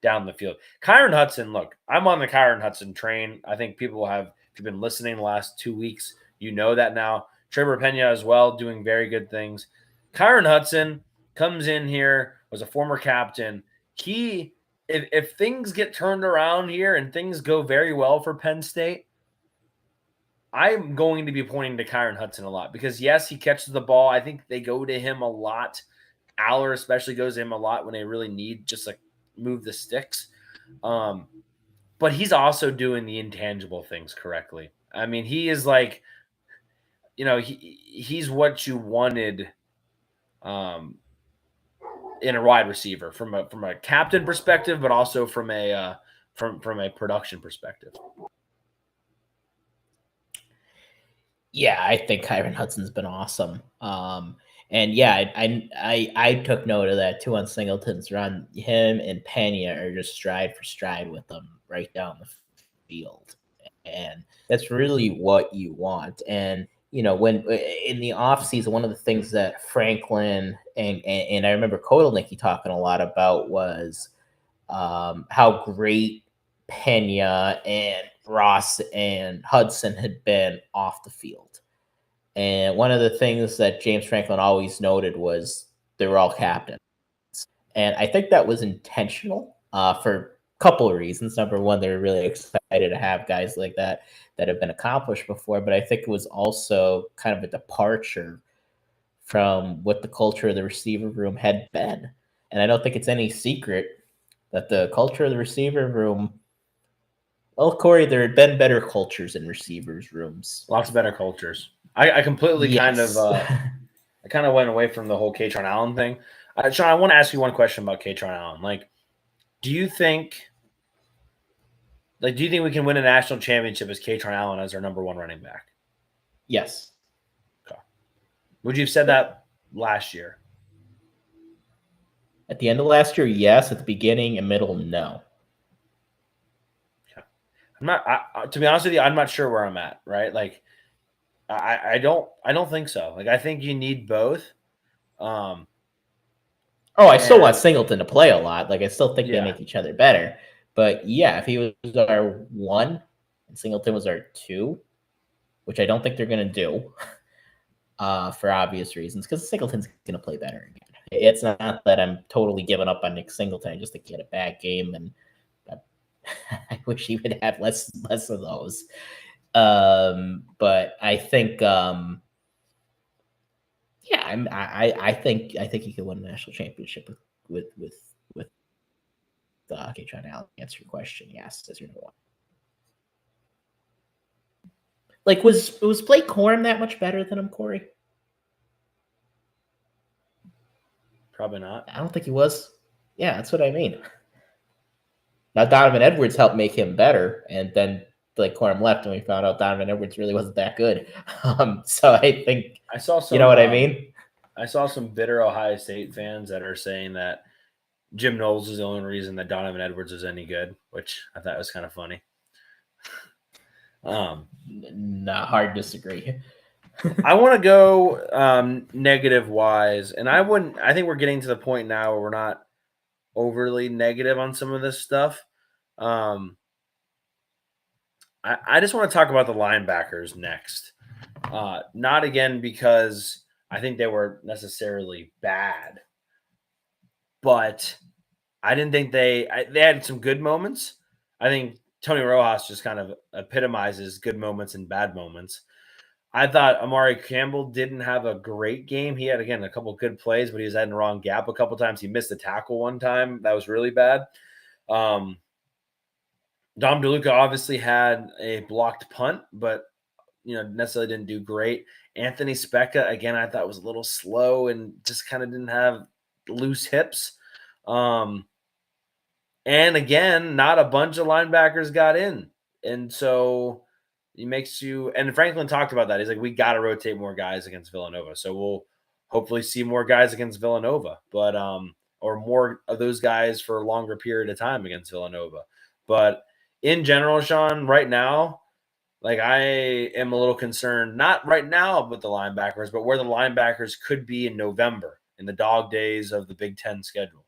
down the field. Kyron Hudson, look, I'm on the Kyron Hudson train. I think people have, if you've been listening the last 2 weeks, you know that now. Traver Pena as well, doing very good things. Kyron Hudson comes in here, was a former captain. If things get turned around here and things go very well for Penn State, I'm going to be pointing to Kyron Hudson a lot, because yes, he catches the ball. I think they go to him a lot. Allar especially goes to him a lot when they really need just like move the sticks. But he's also doing the intangible things correctly. I mean, he is like, he's what you wanted in a wide receiver from a captain perspective, but also from a production perspective. Yeah, I think Kyron Hudson's been awesome. And yeah, I took note of that too on Singleton's run. Him and Pena are just stride for stride with them right down the field. And that's really what you want. And, when in the offseason, one of the things that Franklin and I remember Kotelnicki talking a lot about was how great Pena and Ross and Hudson had been off the field. And one of the things that James Franklin always noted was they were all captains. And I think that was intentional for a couple of reasons. Number one, they're really excited to have guys like that have been accomplished before. But I think it was also kind of a departure from what the culture of the receiver room had been. And I don't think it's any secret that the culture of the receiver room, well, Corey, there had been better cultures in receivers' rooms. Lots of better cultures. I completely Yes. I kind of went away from the whole Katron Allen thing. Sean, I want to ask you one question about Katron Allen. Like, do you think we can win a national championship as Katron Allen as our number one running back? Yes. Okay. Would you have said that last year? At the end of last year, yes. At the beginning and middle, no. Okay. I'm not. To be honest with you, I'm not sure where I'm at. Right? Like, I don't think so. Like, I think you need both. I still want Singleton to play a lot. Like, I still think they make each other better. But yeah, if he was our 1 and Singleton was our 2, which I don't think they're going to do for obvious reasons, because Singleton's going to play better again. It's not that I'm totally giving up on Nick Singleton. I just think he had a bad game, and I wish he would have less of those. But I think, I think he could win a national championship with okay, trying to answer your question. Yes, as your number 1. Like, was Blake Corum that much better than him, Corey? Probably not. I don't think he was. Yeah, that's what I mean. Now, Donovan Edwards helped make him better, and then Blake Corum left, and we found out Donovan Edwards really wasn't that good. So I think I saw some. You know what I mean? I saw some bitter Ohio State fans that are saying that Jim Knowles is the only reason that Donovan Edwards is any good, which I thought was kind of funny. Not hard to disagree. I want to go negative wise, and I think we're getting to the point now where we're not overly negative on some of this stuff. I just want to talk about the linebackers next. Not again because I think they were necessarily bad, but I didn't think they had some good moments. I think Tony Rojas just kind of epitomizes good moments and bad moments. I thought Amari Campbell didn't have a great game. He had, again, a couple good plays, but he was in the wrong gap a couple times. He missed a tackle one time. That was really bad. Dom DeLuca obviously had a blocked punt, but necessarily didn't do great. Anthony Specca, again, I thought was a little slow and just kind of didn't have loose hips. And again, not a bunch of linebackers got in. And so it makes you – and Franklin talked about that. He's like, we got to rotate more guys against Villanova. So we'll hopefully see more guys against Villanova, but or more of those guys for a longer period of time against Villanova. But in general, Sean, right now, like I am a little concerned, not right now with the linebackers, but where the linebackers could be in November in the dog days of the Big Ten schedule.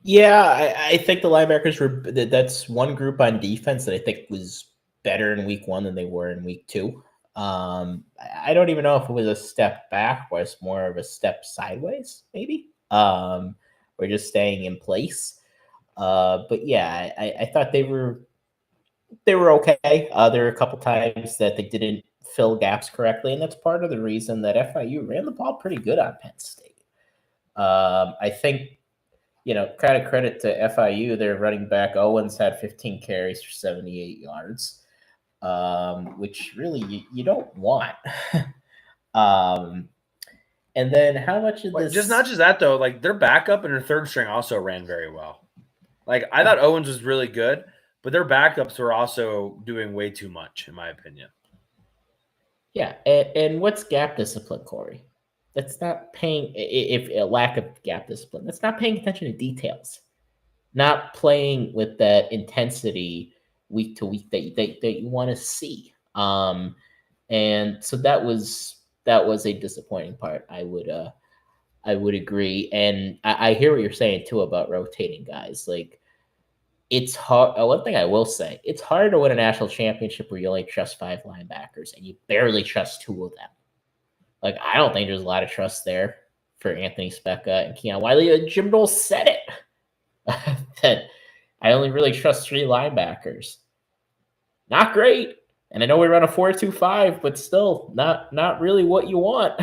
Yeah, I think the linebackers that's one group on defense that I think was better in week 1 than they were in week 2. I don't even know if it was a step back or it's more of a step sideways, maybe. We're just staying in place. But yeah, I thought they were okay. There were a couple times that they didn't fill gaps correctly, and that's part of the reason that FIU ran the ball pretty good on Penn State. I think, credit to FIU, their running back Owens had 15 carries for 78 yards, which really you don't want. And then how much of this? Just not just that though. Like their backup and their third string also ran very well. Like I thought Owens was really good, but their backups were also doing way too much, in my opinion. Yeah, and what's gap discipline, Corey? That's not paying if a lack of gap discipline. That's not paying attention to details, not playing with that intensity week to week that you want to see. And so that was a disappointing part. I would agree, and I hear what you're saying too about rotating guys. Like it's hard. One thing I will say, it's hard to win a national championship where you only trust 5 linebackers and you barely trust 2 of them. Like, I don't think there's a lot of trust there for Anthony Specca and Keon Wiley. Jim Knowles said it, that I only really trust 3 linebackers. Not great. And I know we run a 4-2-5, but still not really what you want.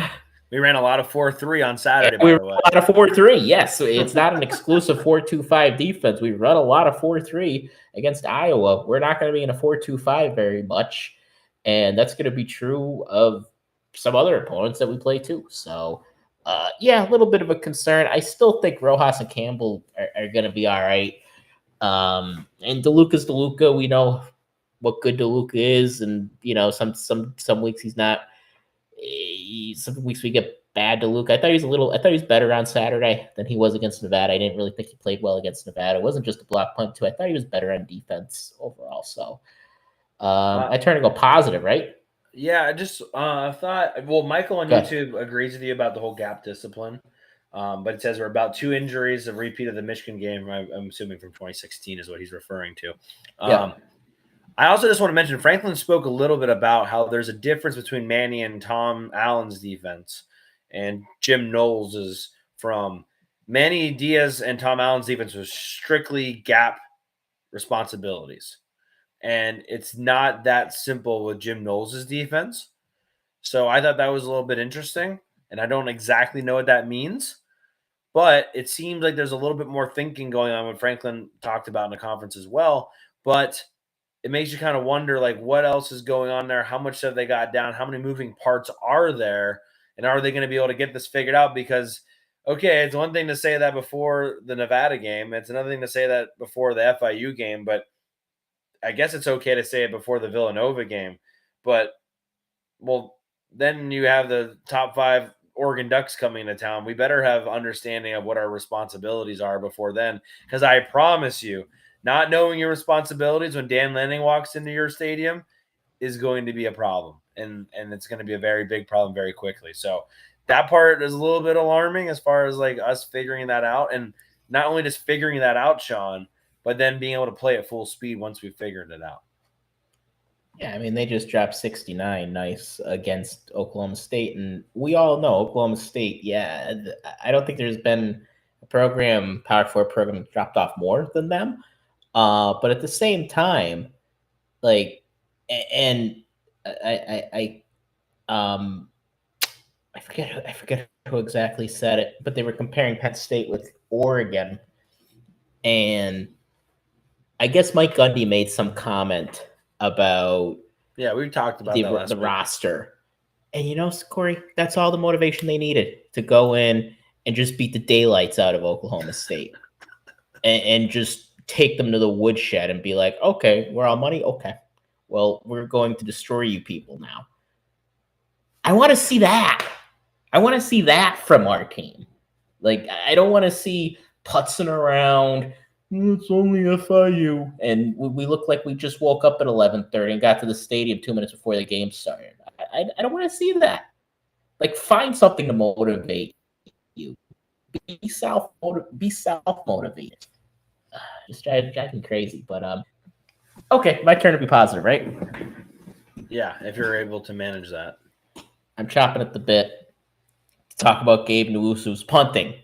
We ran a lot of 4-3 on Saturday, We by run the way. a lot of 4-3. Yes, it's not an exclusive 4-2-5 defense. We run a lot of 4-3 against Iowa. We're not going to be in a 4-2-5 very much, and that's going to be true of some other opponents that we play too. So, yeah, a little bit of a concern. I still think Rojas and Campbell are going to be all right. And DeLuca's DeLuca. We know what good DeLuca is, and some weeks he's not. Some weeks we get bad DeLuca. I thought he was better on Saturday than he was against Nevada. I didn't really think he played well against Nevada. It wasn't just a block punt too. I thought he was better on defense overall. So I turn to go positive, right? Yeah, I just thought. Well, Michael on YouTube agrees with you about the whole gap discipline. But it says we're about 2 injuries, a repeat of the Michigan game. I'm assuming from 2016 is what he's referring to. Yeah. I also just want to mention Franklin spoke a little bit about how there's a difference between Manny and Tom Allen's defense and Jim Knowles's. From Manny Diaz and Tom Allen's defense was strictly gap responsibilities. And it's not that simple with Jim Knowles's defense. So I thought that was a little bit interesting. And I don't exactly know what that means. But it seems like there's a little bit more thinking going on, what Franklin talked about in the conference as well. But it makes you kind of wonder, like, what else is going on there? How much have they got down? How many moving parts are there? And are they going to be able to get this figured out? Because, okay, it's one thing to say that before the Nevada game. It's another thing to say that before the FIU game. But I guess it's okay to say it before the Villanova game. But, well, then you have the top 5 Oregon Ducks coming to town. We better have understanding of what our responsibilities are before then. Because I promise you, not knowing your responsibilities when Dan Lanning walks into your stadium is going to be a problem. And it's going to be a very big problem very quickly. So that part is a little bit alarming as far as like us figuring that out. And not only just figuring that out, Sean, but then being able to play at full speed once we've figured it out. Yeah, I mean, they just dropped 69 nice against Oklahoma State. And we all know Oklahoma State, yeah, I don't think there's been a Power 4 program that dropped off more than them. But at the same time, like, and I forget who exactly said it, but they were comparing Penn State with Oregon, and I guess Mike Gundy made some comment about we've talked about the roster, and Corey, that's all the motivation they needed to go in and just beat the daylights out of Oklahoma State, and just take them to the woodshed and be like, okay, we're all money. Okay, well, we're going to destroy you people now. I want to see that. I want to see that from our team. Like, I don't want to see putzing around. It's only FIU. And we look like we just woke up at 11:30 and got to the stadium 2 minutes before the game started. I don't want to see that. Like, find something to motivate you. Be self-motivated. Just drive me crazy. But okay, my turn to be positive, right? Yeah, if you're able to manage that. I'm chopping at the bit to talk about Gabe Newusu's punting.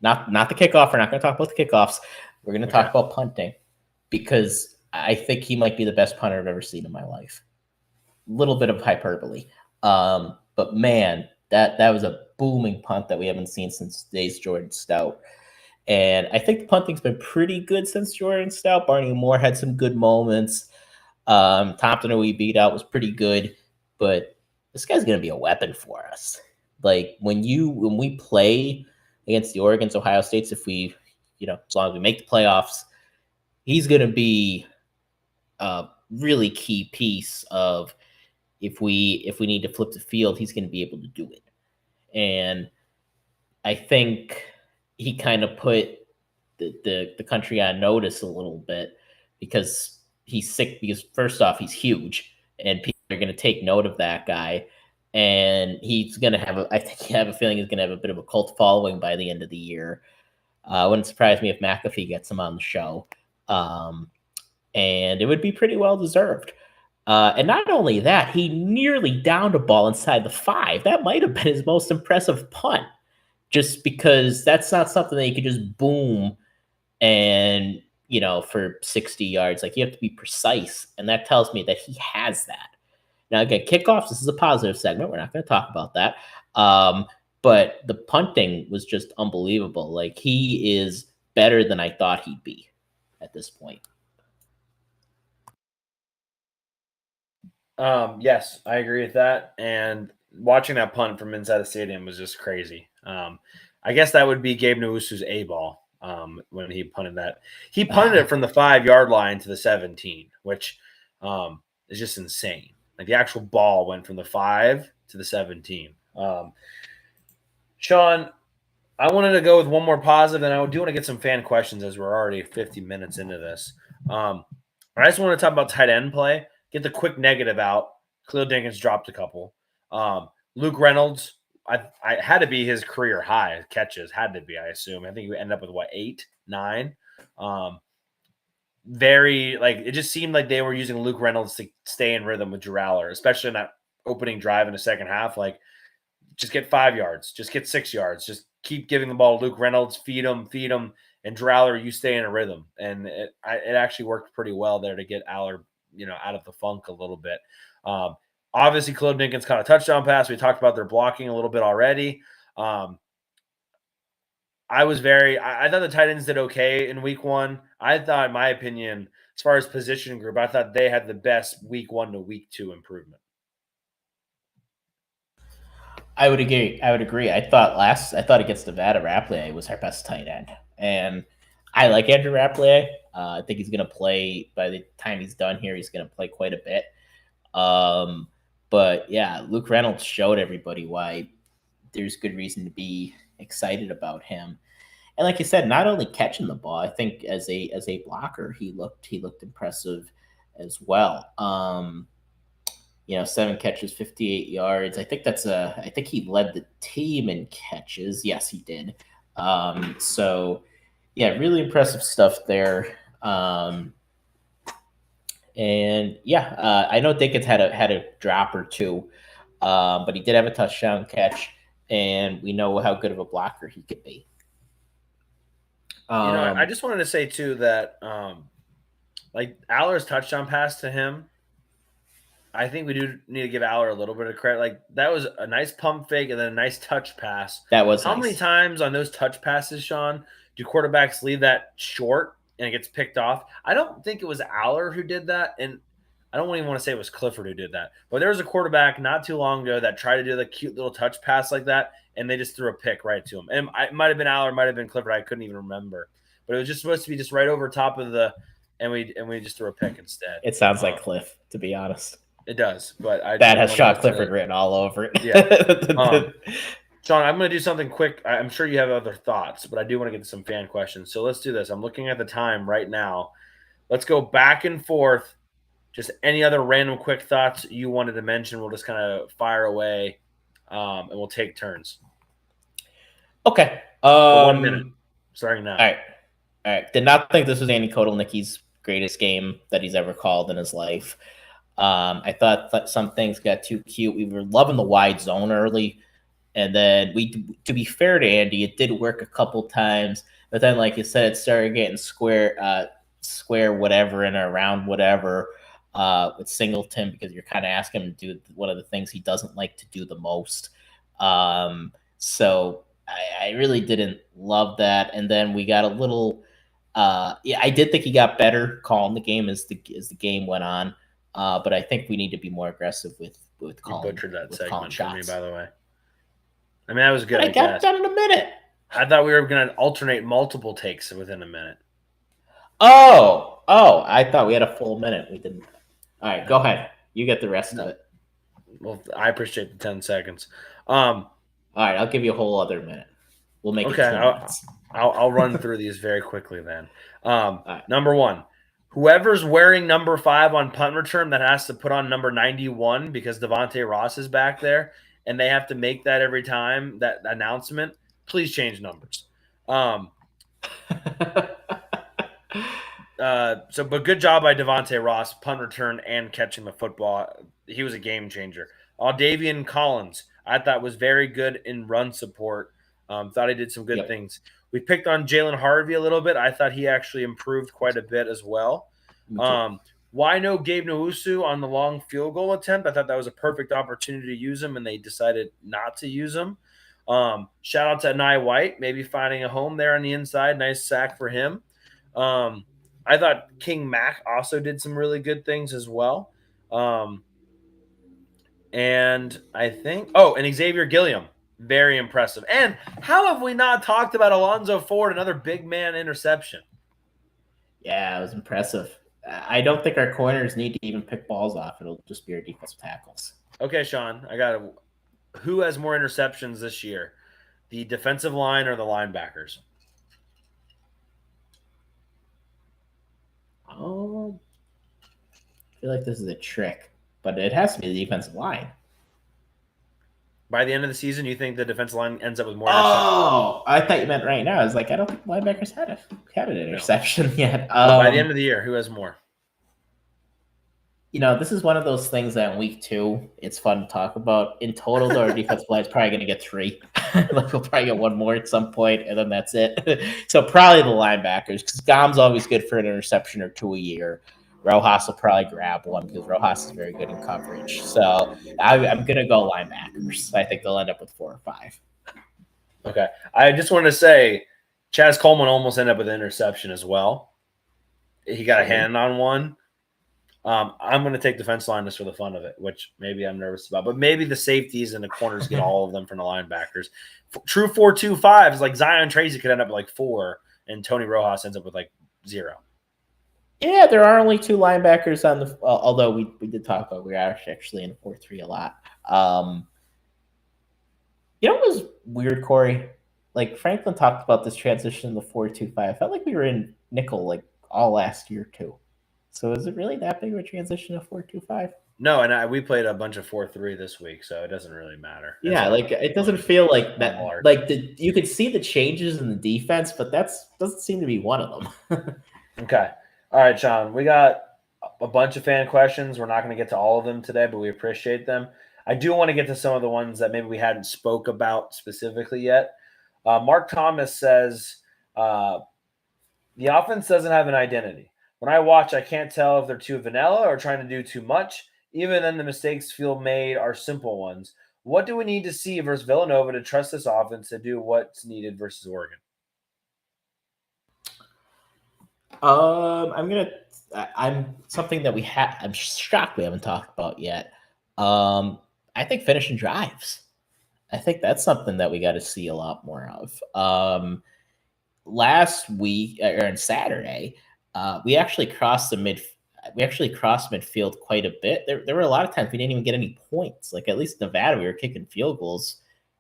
Not the kickoff. We're not going to talk about the kickoffs. We're going to talk about punting because I think he might be the best punter I've ever seen in my life. A little bit of hyperbole. But man, that was a booming punt that we haven't seen since today's Jordan Stout. And I think the punting's been pretty good since Jordan Stout. Barney Moore had some good moments. Thompson, who we beat out, was pretty good. But this guy's going to be a weapon for us. Like, when we play against the Oregons, Ohio States, if we, as long as we make the playoffs, he's going to be a really key piece of if we need to flip the field, he's going to be able to do it. And I think he kind of put the country on notice a little bit because he's sick. Because first off, he's huge, and people are going to take note of that guy. And he's going to have I have a feeling he's going to have a bit of a cult following by the end of the year. Wouldn't surprise me if McAfee gets him on the show. And it would be pretty well deserved. And not only that, he nearly downed a ball inside the 5. That might have been his most impressive punt, just because that's not something that you could just boom and, for 60 yards. Like, you have to be precise. And that tells me that he has that. Now, again, kickoffs, this is a positive segment. We're not going to talk about that. But the punting was just unbelievable. Like, he is better than I thought he'd be at this point. Yes, I agree with that. And watching that punt from inside the stadium was just crazy. I guess that would be Gabe Newusu's A ball when he punted that. He punted it from the 5-yard line to the 17, which is just insane. Like, the actual ball went from the 5 to the 17. Sean, I wanted to go with one more positive, and I do want to get some fan questions as we're already 50 minutes into this. I just want to talk about tight end play. Get the quick negative out. Khalil Dinkins dropped a couple. Luke Reynolds, I had to be his career high catches. Had to be, I assume. I think he ended up with 8, 9. It just seemed like they were using Luke Reynolds to stay in rhythm with Drew Allar, especially in that opening drive in the second half. Like, just get 5 yards, just get 6 yards, just keep giving the ball to Luke Reynolds, feed him, and Drew Allar, you stay in a rhythm. And it actually worked pretty well there to get Allar, out of the funk a little bit. Obviously, Khalil Dinkins caught a touchdown pass. We talked about their blocking a little bit already. I thought the tight ends did okay in week 1. I thought, in my opinion, as far as position group, I thought they had the best week 1 to week 2 improvement. I would agree. I thought against Nevada, Rappleyea was our best tight end. And I like Andrew Rappleyea. I think he's going to play, by the time he's done here, he's going to play quite a bit. But yeah, Luke Reynolds showed everybody why there's good reason to be excited about him. And like you said, not only catching the ball, I think as a blocker, he looked impressive as well. 7 catches, 58 yards. I think he led the team in catches. Yes, he did. So yeah, really impressive stuff there. And yeah, I know Dickens had a drop or two, but he did have a touchdown catch, and we know how good of a blocker he could be. I just wanted to say too that like Allar's touchdown pass to him, I think we do need to give Allar a little bit of credit. Like, that was a nice pump fake and then a nice touch pass. That was how many times on those touch passes, Sean, do quarterbacks leave that short and it gets picked off? I don't think it was Allar who did that, and I don't even want to say it was Clifford who did that. But there was a quarterback not too long ago that tried to do the cute little touch pass like that, and they just threw a pick right to him. And it might have been Allar, might have been Clifford. I couldn't even remember. But it was just supposed to be just right over top of the – and we just threw a pick instead. It sounds like Cliff, to be honest. It does, but that has Sean Clifford written all over it. Yeah. Sean, I'm going to do something quick. I'm sure you have other thoughts, but I do want to get to some fan questions. So let's do this. I'm looking at the time right now. Let's go back and forth. Just any other random quick thoughts you wanted to mention, we'll just kind of fire away, and we'll take turns. Okay. For 1 minute, starting now. All right. Did not think this was Andy Kotelnicki's greatest game that he's ever called in his life. I thought some things got too cute. We were loving the wide zone early, and then to be fair to Andy, it did work a couple times, but then, like you said, it started getting square whatever and around whatever with Singleton, because you're kind of asking him to do one of the things he doesn't like to do the most. So I really didn't love that, and then we got a little. I did think he got better calling the game as the game went on. But I think we need to be more aggressive with calling. You butchered that segment for me, by the way. I mean, that was good. I got done in a minute. I thought we were going to alternate multiple takes within a minute. Oh! I thought we had a full minute. We didn't. All right, go ahead. You get the rest of it. Well, I appreciate the 10 seconds. All right, I'll give you a whole other minute. We'll make it 2 minutes. I'll run through these very quickly then. Right. Number 1. Whoever's wearing number 5 on punt return that has to put on number 91 because Devonte Ross is back there, and they have to make that every time, that announcement, please change numbers. But good job by Devonte Ross, punt return and catching the football. He was a game changer. Aldavian Collins, I thought was very good in run support. Thought he did some good things. We picked on Jalen Harvey a little bit. I thought he actually improved quite a bit as well. Why no Gabe Nowusu on the long field goal attempt? I thought that was a perfect opportunity to use him, and they decided not to use him. Shout out to Nye White, maybe finding a home there on the inside. Nice sack for him. I thought King Mack also did some really good things as well. And I think – and Xavier Gilliam, very impressive. And how have we not talked about Alonzo Ford, another big man interception? Yeah, it was impressive. I don't think our corners need to even pick balls off. It'll just be our defensive tackles. Okay, Sean, who has more interceptions this year, the defensive line or the linebackers? I feel like this is a trick, but it has to be the defensive line. By the end of the season, you think the defensive line ends up with more interceptions? Oh, I thought you meant right now. I was like, I don't think linebackers had an interception yet. By the end of the year, who has more? This is one of those things that in week 2, it's fun to talk about. In total, our defensive line is probably going to get 3. We'll probably get 1 more at some point, and then that's it. So probably the linebackers, because Gom's always good for an interception or 2 a year. Rojas will probably grab one because Rojas is very good in coverage. So I'm going to go linebackers. I think they'll end up with 4 or 5. Okay. I just want to say Chaz Coleman almost ended up with an interception as well. He got a hand on one. I'm going to take defense line just for the fun of it, which maybe I'm nervous about. But maybe the safeties and the corners get all of them from the linebackers. True 4-2-5 is like Zion Tracy could end up with like 4, and Tony Rojas ends up with like 0. Yeah, there are only 2 linebackers on the although we did talk about we are actually in 4-3 a lot. It was weird, Corey? Like Franklin talked about this transition in the 4-2-5. I felt like we were in nickel like all last year too. So is it really that big of a transition of 4-2-5? No, and we played a bunch of 4-3 this week, so it doesn't really matter. Yeah, it doesn't feel like that. Like you could see the changes in the defense, but doesn't seem to be one of them. Okay. All right, Sean. We got a bunch of fan questions. We're not going to get to all of them today, but we appreciate them. I do want to get to some of the ones that maybe we hadn't spoke about specifically yet. Mark Thomas says, the offense doesn't have an identity. When I watch, I can't tell if they're too vanilla or trying to do too much. Even then, the mistakes feel made are simple ones. What do we need to see versus Villanova to trust this offense to do what's needed versus Oregon? I'm something that I'm shocked we haven't talked about yet. I think finishing drives. I think that's something that we got to see a lot more of. Last week or on Saturday, we actually crossed midfield quite a bit. There were a lot of times we didn't even get any points. Like at least Nevada, we were kicking field goals.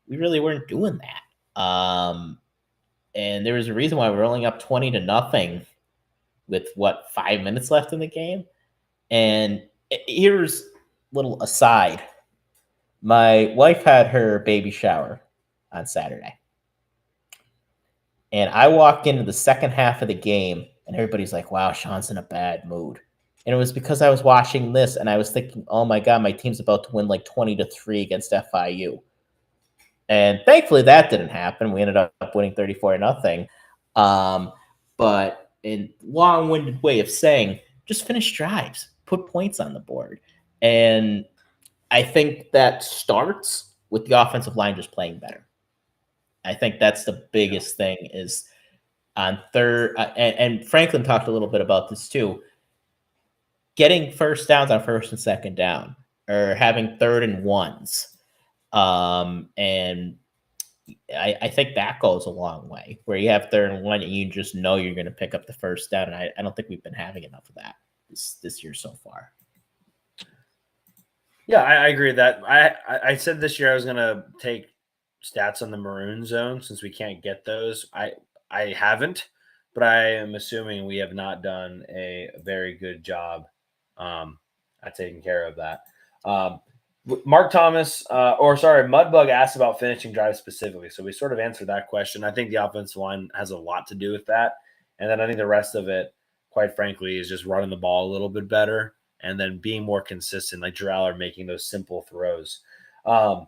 We really weren't doing that. And there was a reason why we're only up 20-0 with 5 minutes left in the game. And here's a little aside. My wife had her baby shower on Saturday. And I walked into the second half of the game and everybody's like, wow, Sean's in a bad mood. And it was because I was watching this and I was thinking, oh my God, my team's about to win like 20-3 against FIU. And thankfully that didn't happen. We ended up winning 34-0. But in long-winded way of saying, just finish drives, put points on the board. And I think that starts with the offensive line just playing better. I think that's the biggest thing is on third, and Franklin talked a little bit about this too, getting first downs on first and second down or having 3rd and 1s. And I think that goes a long way where you have 3rd and 1 and you just know you're going to pick up the first down. And I don't think we've been having enough of that this year so far. Yeah, I agree with that. I said this year I was going to take stats on the maroon zone since we can't get those. I haven't, but I am assuming we have not done a very good job at taking care of that. Mark Thomas, Mudbug asked about finishing drives specifically. So we sort of answered that question. I think the offensive line has a lot to do with that. And then I think the rest of it, quite frankly, is just running the ball a little bit better and then being more consistent, like Drew Allar making those simple throws. I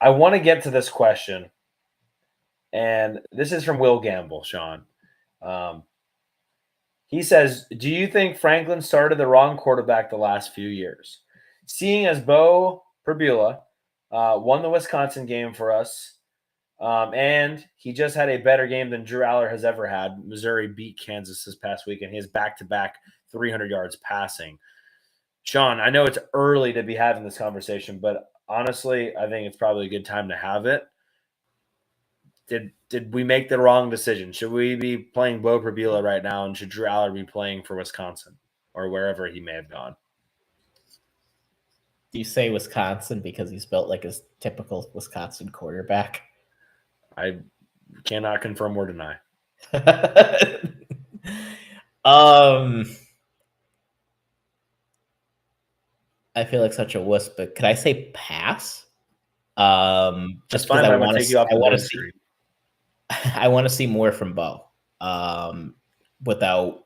want to get to this question, and this is from Will Gamble, Sean. He says, do you think Franklin started the wrong quarterback the last few years? Seeing as Bo Perbula won the Wisconsin game for us, and he just had a better game than Drew Allar has ever had. Missouri beat Kansas this past week, and he has back-to-back 300 yards passing. Sean, I know it's early to be having this conversation, but honestly, I think it's probably a good time to have it. Did we make the wrong decision? Should we be playing Bo Perbula right now, and should Drew Allar be playing for Wisconsin or wherever he may have gone? Do you say Wisconsin because he's built like a typical Wisconsin quarterback? I cannot confirm or deny. I feel like such a wuss, but could I say pass? Just fine. I want to take you off the win streak. I want to see more from Bo. Without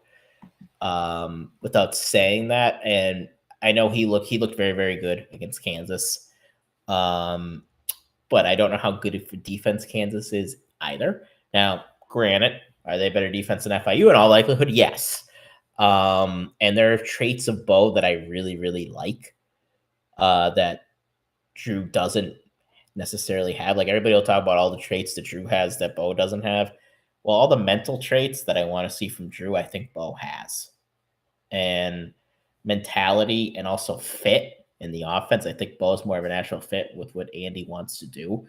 saying that, and I know he looked very, very good against Kansas. But I don't know how good of defense Kansas is either. Now, granted, are they better defense than FIU? In all likelihood, yes. And there are traits of Bo that I really, really like that Drew doesn't necessarily have. Like, everybody will talk about all the traits that Drew has that Bo doesn't have. Well, all the mental traits that I want to see from Drew, I think Bo has. And mentality and also fit in the offense, I think Bo is more of a natural fit with what Andy wants to do.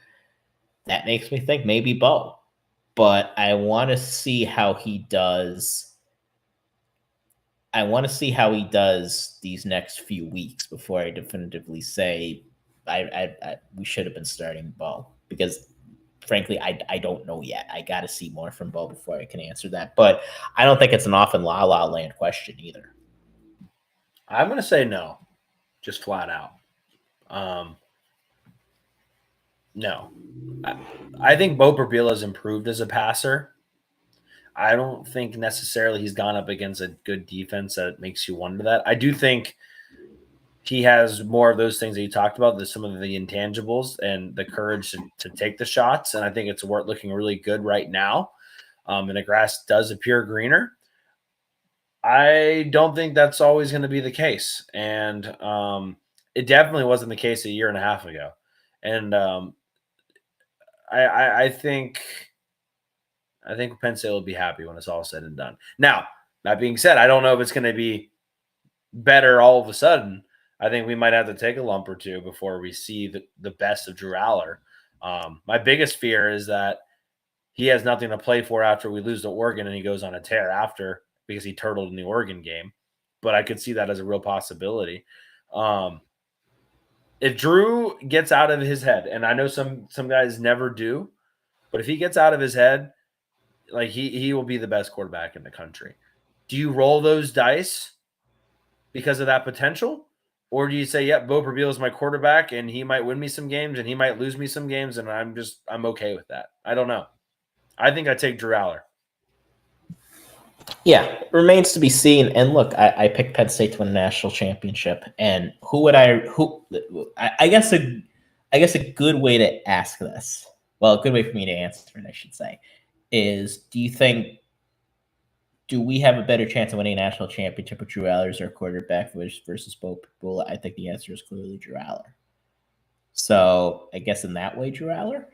That makes me think maybe Bo. But I want to see how he does. I want to see how he does these next few weeks before I definitively say we should have been starting Bo, because frankly, I don't know yet. I got to see more from Bo before I can answer that. But I don't think it's an off in la la land question either. I'm going to say no, just flat out. No. I think Bo Perbula has improved as a passer. I don't think necessarily he's gone up against a good defense that makes you wonder that. I do think he has more of those things that you talked about, some of the intangibles and the courage to take the shots. And I think it's looking really good right now. And the grass does appear greener. I don't think that's always going to be the case. And it definitely wasn't the case a year and a half ago. And I think Penn State will be happy when it's all said and done. Now, that being said, I don't know if it's going to be better all of a sudden. I think we might have to take a lump or two before we see the best of Drew Allar. My biggest fear is that he has nothing to play for after we lose to Oregon and he goes on a tear after because he turtled in the Oregon game. But I could see that as a real possibility. If Drew gets out of his head, and I know some guys never do, but if he gets out of his head, like he will be the best quarterback in the country. Do you roll those dice because of that potential? Or do you say, yep, Bo Perbula is my quarterback and he might win me some games and he might lose me some games and I'm okay with that? I don't know. I think I take Drew Allar. Yeah, remains to be seen. And look, I picked Penn State to win a national championship. And I guess a good way to ask this, well, a good way for me to answer it, I should say, is do we have a better chance of winning a national championship with Drew Allar as our quarterback versus Bo Perbula? I think the answer is clearly Drew Allar. So I guess in that way, Drew Allar.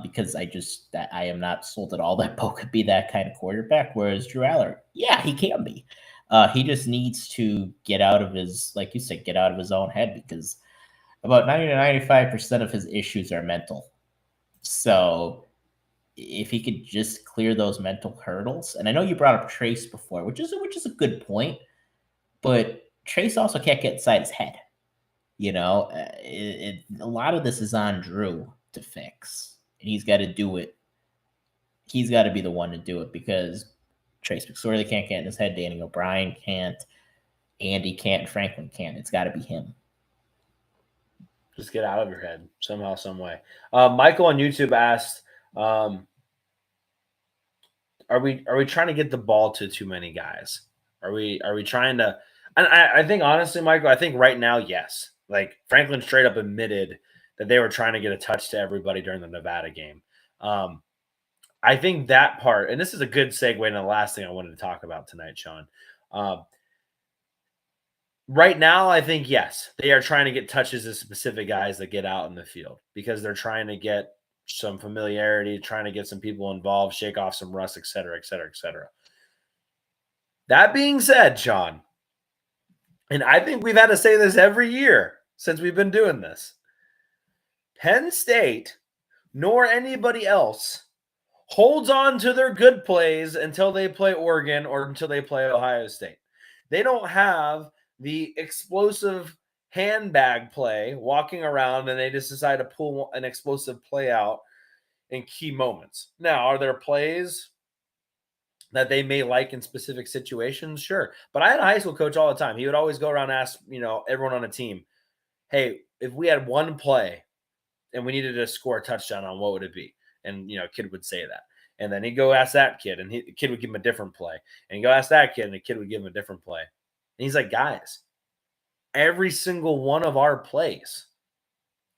Because I am not sold at all that Bo could be that kind of quarterback, whereas Drew Allar, yeah, he can be. He just needs to get out of his, like you said, get out of his own head, because about 90 to 95% of his issues are mental. So if he could just clear those mental hurdles, and I know you brought up Trace before, which is a good point, but Trace also can't get inside his head. You know, a lot of this is on Drew to fix. He's got to do it. He's got to be the one to do it, because Trace McSorley can't get in his head. Danny O'Brien can't. Andy can't. And Franklin can't. It's got to be him. Just get out of your head somehow, some way. Michael on YouTube asked, are are we trying to get the ball to too many guys? Are we trying to? And I think honestly, Michael, I think right now, yes. Like Franklin straight up admitted that they were trying to get a touch to everybody during the Nevada game. I think that part, and this is a good segue into the last thing I wanted to talk about tonight, Sean. Right now, I think, yes, they are trying to get touches of specific guys that get out in the field because they're trying to get some familiarity, trying to get some people involved, shake off some rust, et cetera, et cetera, et cetera. That being said, Sean, and I think we've had to say this every year since we've been doing this, Penn State nor anybody else holds on to their good plays until they play Oregon or until they play Ohio State. They don't have the explosive handbag play walking around and they just decide to pull an explosive play out in key moments. Now, are there plays that they may like in specific situations? Sure. But I had a high school coach all the time. He would always go around and ask, everyone on a team, hey, if we had one play and we needed to score a touchdown on, what would it be? And, a kid would say that. And then he'd go ask that kid, and the kid would give him a different play. And he'd go ask that kid, and the kid would give him a different play. And he's like, guys, every single one of our plays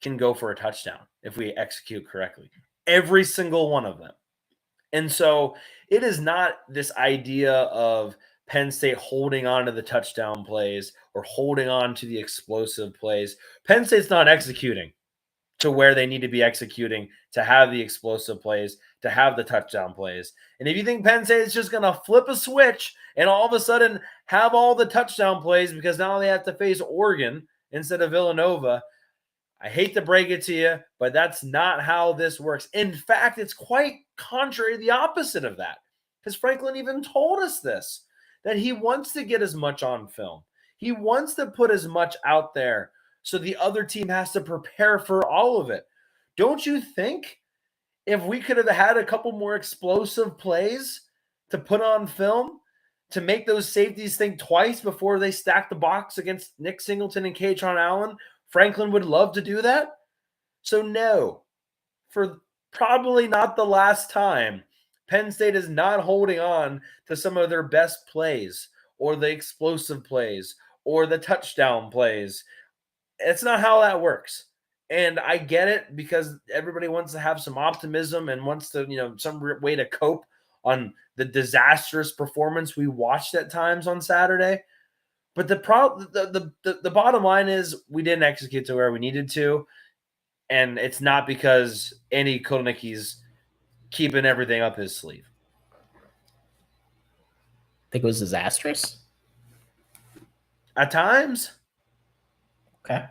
can go for a touchdown if we execute correctly. Every single one of them. And so it is not this idea of Penn State holding on to the touchdown plays or holding on to the explosive plays. Penn State's not executing to where they need to be executing to have the explosive plays, to have the touchdown plays. And if you think Penn State is just going to flip a switch and all of a sudden have all the touchdown plays because now they have to face Oregon instead of Villanova, I hate to break it to you, but that's not how this works. In fact, it's quite contrary, the opposite of that. Because Franklin even told us this, that he wants to get as much on film. He wants to put as much out there so the other team has to prepare for all of it. Don't you think if we could have had a couple more explosive plays to put on film to make those safeties think twice before they stack the box against Nick Singleton and Katron Allen, Franklin would love to do that? So no, for probably not the last time, Penn State is not holding on to some of their best plays or the explosive plays or the touchdown plays. It's not how that works. And I get it because everybody wants to have some optimism and wants to, some way to cope on the disastrous performance we watched at times on Saturday. But the bottom line is we didn't execute to where we needed to. And it's not because Andy Kotelnicki's keeping everything up his sleeve. Think it was disastrous? At times. Okay.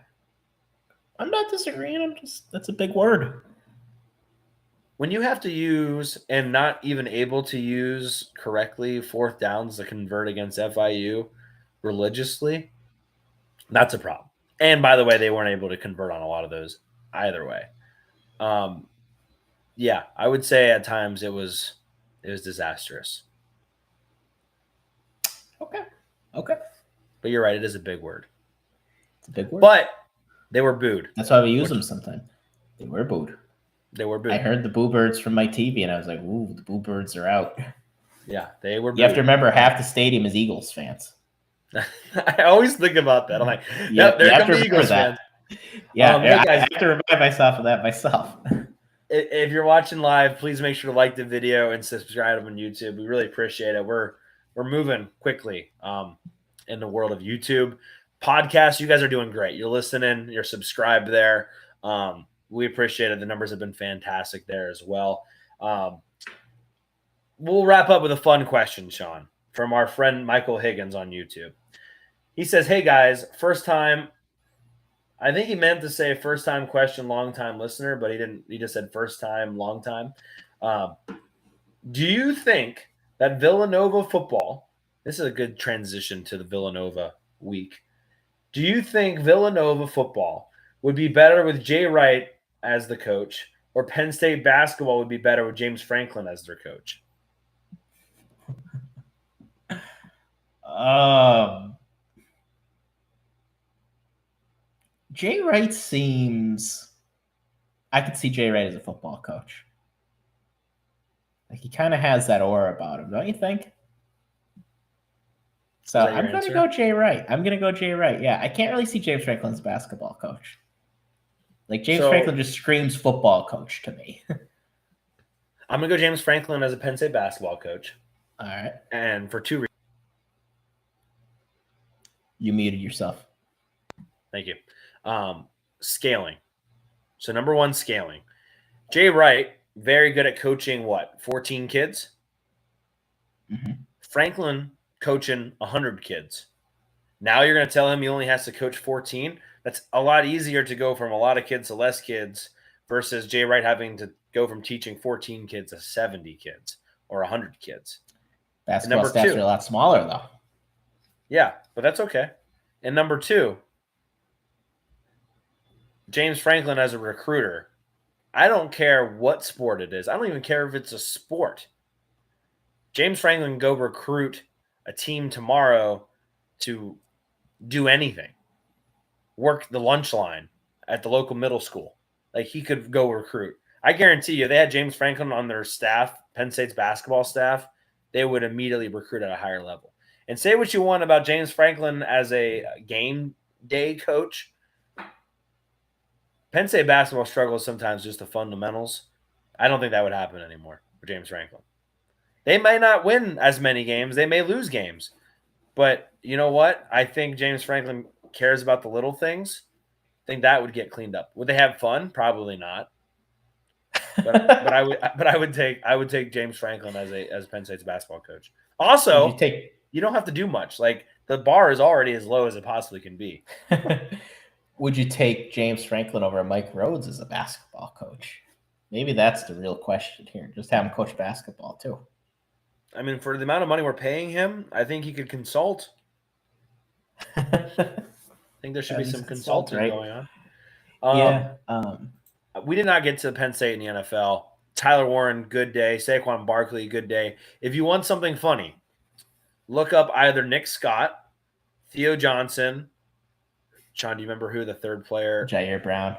I'm not disagreeing. That's a big word. When you have to use and not even able to use correctly fourth downs to convert against FIU religiously, that's a problem. And by the way, they weren't able to convert on a lot of those either way. Yeah, I would say at times it was disastrous. Okay. But you're right, it is a big word. It's a big word. But they were booed. That's why we use them sometimes. They were booed. I heard the boo birds from my TV, and I was like, ooh, the boo birds are out. Yeah, they were booed. You have to remember, half the stadium is Eagles fans. I always think about that. I'm like, yep, there come the Eagles fans. Yeah, I have to remind myself of that myself. If you're watching live, please make sure to like the video and subscribe on YouTube. We really appreciate it. We're moving quickly in the world of YouTube. Podcasts, you guys are doing great. You're listening. You're subscribed there. We appreciate it. The numbers have been fantastic there as well. We'll wrap up with a fun question, Sean, from our friend Michael Higgins on YouTube. He says, hey, guys, first time. I think he meant to say first time question, long time listener, but he didn't. He just said first time, long time. Do you think that Villanova football, this is a good transition to the Villanova week. Do you think Villanova football would be better with Jay Wright as the coach, or Penn State basketball would be better with James Franklin as their coach? Jay Wright seems – I could see Jay Wright as a football coach. Like he kind of has that aura about him, don't you think? So I'm going to go Jay Wright. Yeah, I can't really see James Franklin as a basketball coach. Like James Franklin just screams football coach to me. I'm going to go James Franklin as a Penn State basketball coach. All right. And for 2 reasons. You muted yourself. Thank you. Scaling. So number 1, scaling. Jay Wright, very good at coaching 14 kids? Mm-hmm. Franklin coaching 100 kids. Now you're going to tell him he only has to coach 14? That's a lot easier to go from a lot of kids to less kids versus Jay Wright having to go from teaching 14 kids to 70 kids or 100 kids. Basketball stats are a lot smaller, though. Yeah, but that's okay. And number 2, James Franklin as a recruiter. I don't care what sport it is. I don't even care if it's a sport. James Franklin can go recruit a team tomorrow to do anything. Work the lunch line at the local middle school. Like he could go recruit. I guarantee you, they had James Franklin on their staff, Penn State's basketball staff, they would immediately recruit at a higher level. And say what you want about James Franklin as a game day coach. Penn State basketball struggles sometimes just the fundamentals. I don't think that would happen anymore for James Franklin. They may not win as many games. They may lose games. But you know what? I think James Franklin cares about the little things. I think that would get cleaned up. Would they have fun? Probably not. But I would take James Franklin as Penn State's basketball coach. Also, you don't have to do much. Like the bar is already as low as it possibly can be. Would you take James Franklin over Mike Rhodes as a basketball coach? Maybe that's the real question here. Just have him coach basketball too. I mean, for the amount of money we're paying him, I think he could consult. I think there should be some consulting going on. We did not get to Penn State in the NFL. Tyler Warren, good day. Saquon Barkley, good day. If you want something funny, look up either Nick Scott, Theo Johnson. Sean, do you remember who the third player? Jair Brown.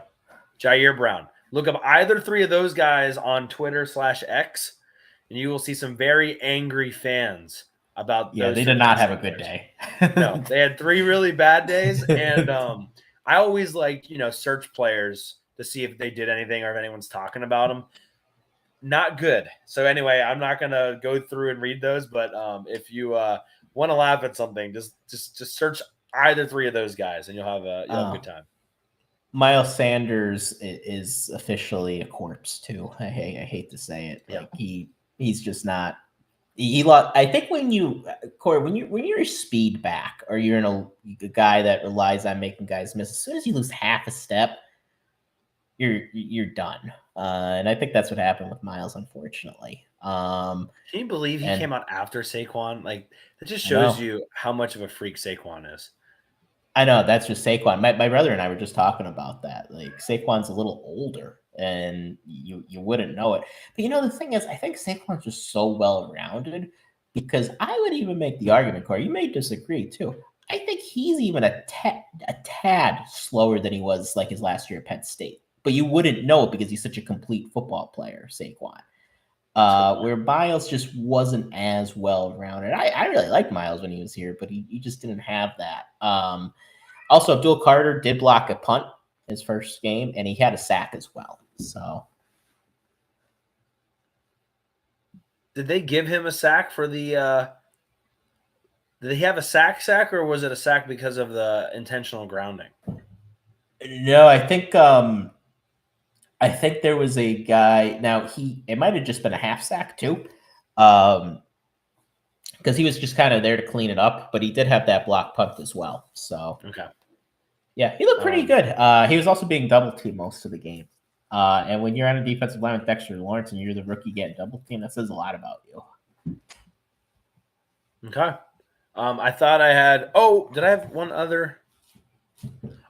Look up either 3 of those guys on Twitter/X, and you will see some very angry fans about those. Yeah, they did not have a good day. No, they had 3 really bad days, and I always search players to see if they did anything or if anyone's talking about them. Not good. So anyway, I'm not gonna go through and read those, but if you want to laugh at something, just search either 3 of those guys, and you'll have a good time. Miles Sanders is officially a corpse too. I hate to say it. Yeah. Like he's just not. He lost. I think when you're a speed back or you're a guy that relies on making guys miss, as soon as you lose half a step, you're done. And I think that's what happened with Miles, unfortunately. Can you believe he came out after Saquon? Like that just shows you how much of a freak Saquon is. I know, that's just Saquon. My brother and I were just talking about that. Like Saquon's a little older, and you wouldn't know it. But the thing is, I think Saquon's just so well rounded because I would even make the argument, Corey. You may disagree too. I think he's even a tad slower than he was like his last year at Penn State. But you wouldn't know it because he's such a complete football player, Saquon. Where Miles just wasn't as well rounded. I really liked Miles when he was here, but he just didn't have that. Also, Abdul Carter did block a punt his first game, and he had a sack as well. So, did they give him a sack for the? Did he have a sack, or was it a sack because of the intentional grounding? No, I think there was a guy. Now it might have just been a half sack too, because he was just kind of there to clean it up. But he did have that block punt as well. So okay, yeah, he looked pretty good. He was also being double teamed most of the game. And when you're on a defensive line with Dexter Lawrence and you're the rookie getting double teamed, that says a lot about you. Okay. I thought I had. Oh, did I have one other?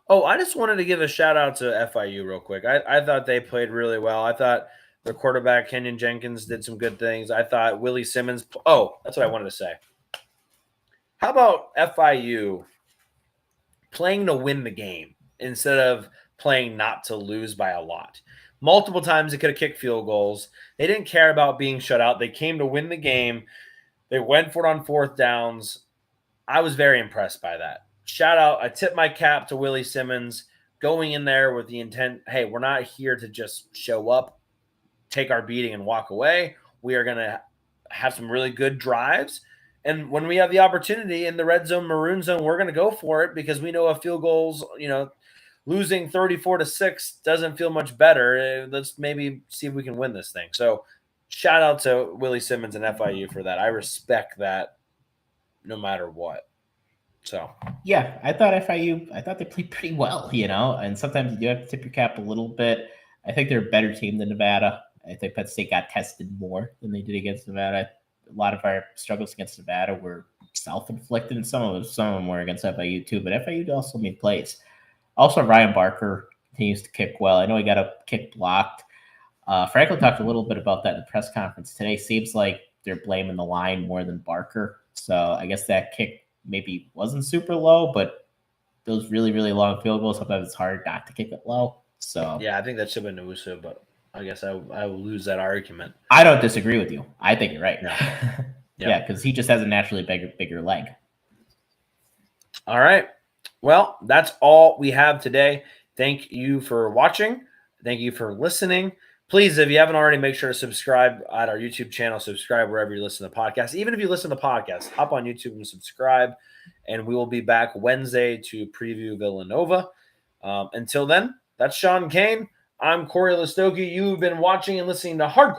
Oh, I just wanted to give a shout out to FIU real quick. I thought they played really well. I thought their quarterback, Kenyon Jenkins, did some good things. I thought Willie Simmons. Oh, that's what I wanted to say. How about FIU playing to win the game instead of playing not to lose by a lot? Multiple times they could have kicked field goals. They didn't care about being shut out. They came to win the game. They went for it on fourth downs. I was very impressed by that. Shout out. I tip my cap to Willie Simmons going in there with the intent, hey, we're not here to just show up, take our beating, and walk away. We are going to have some really good drives. And when we have the opportunity in the red zone, maroon zone, we're going to go for it because we know a field goals, losing 34-6 doesn't feel much better. Let's maybe see if we can win this thing. So shout out to Willie Simmons and FIU for that. I respect that no matter what. So yeah, I thought they played pretty well, and sometimes you do have to tip your cap a little bit. I think they're a better team than Nevada. I think Penn State got tested more than they did against Nevada. A lot of our struggles against Nevada were self-inflicted, and some of them were against FIU too, but FIU also made plays. Also, Ryan Barker continues to kick well. I know he got a kick blocked. Franklin talked a little bit about that in the press conference today. Seems like they're blaming the line more than Barker. So I guess that kick maybe wasn't super low, but those really, really long field goals, sometimes it's hard not to kick it low. So yeah, I think that should have been Newusu, but I guess I will lose that argument. I don't disagree with you. I think you're right. Yeah, yeah, because he just has a naturally bigger leg. All right. Well, that's all we have today. Thank you for watching. Thank you for listening. Please, if you haven't already, make sure to subscribe at our YouTube channel. Subscribe wherever you listen to podcasts. Even if you listen to podcasts, hop on YouTube and subscribe. And we will be back Wednesday to preview Villanova. Until then, that's Sean Kane. I'm Corey Listoki. You've been watching and listening to Hardcore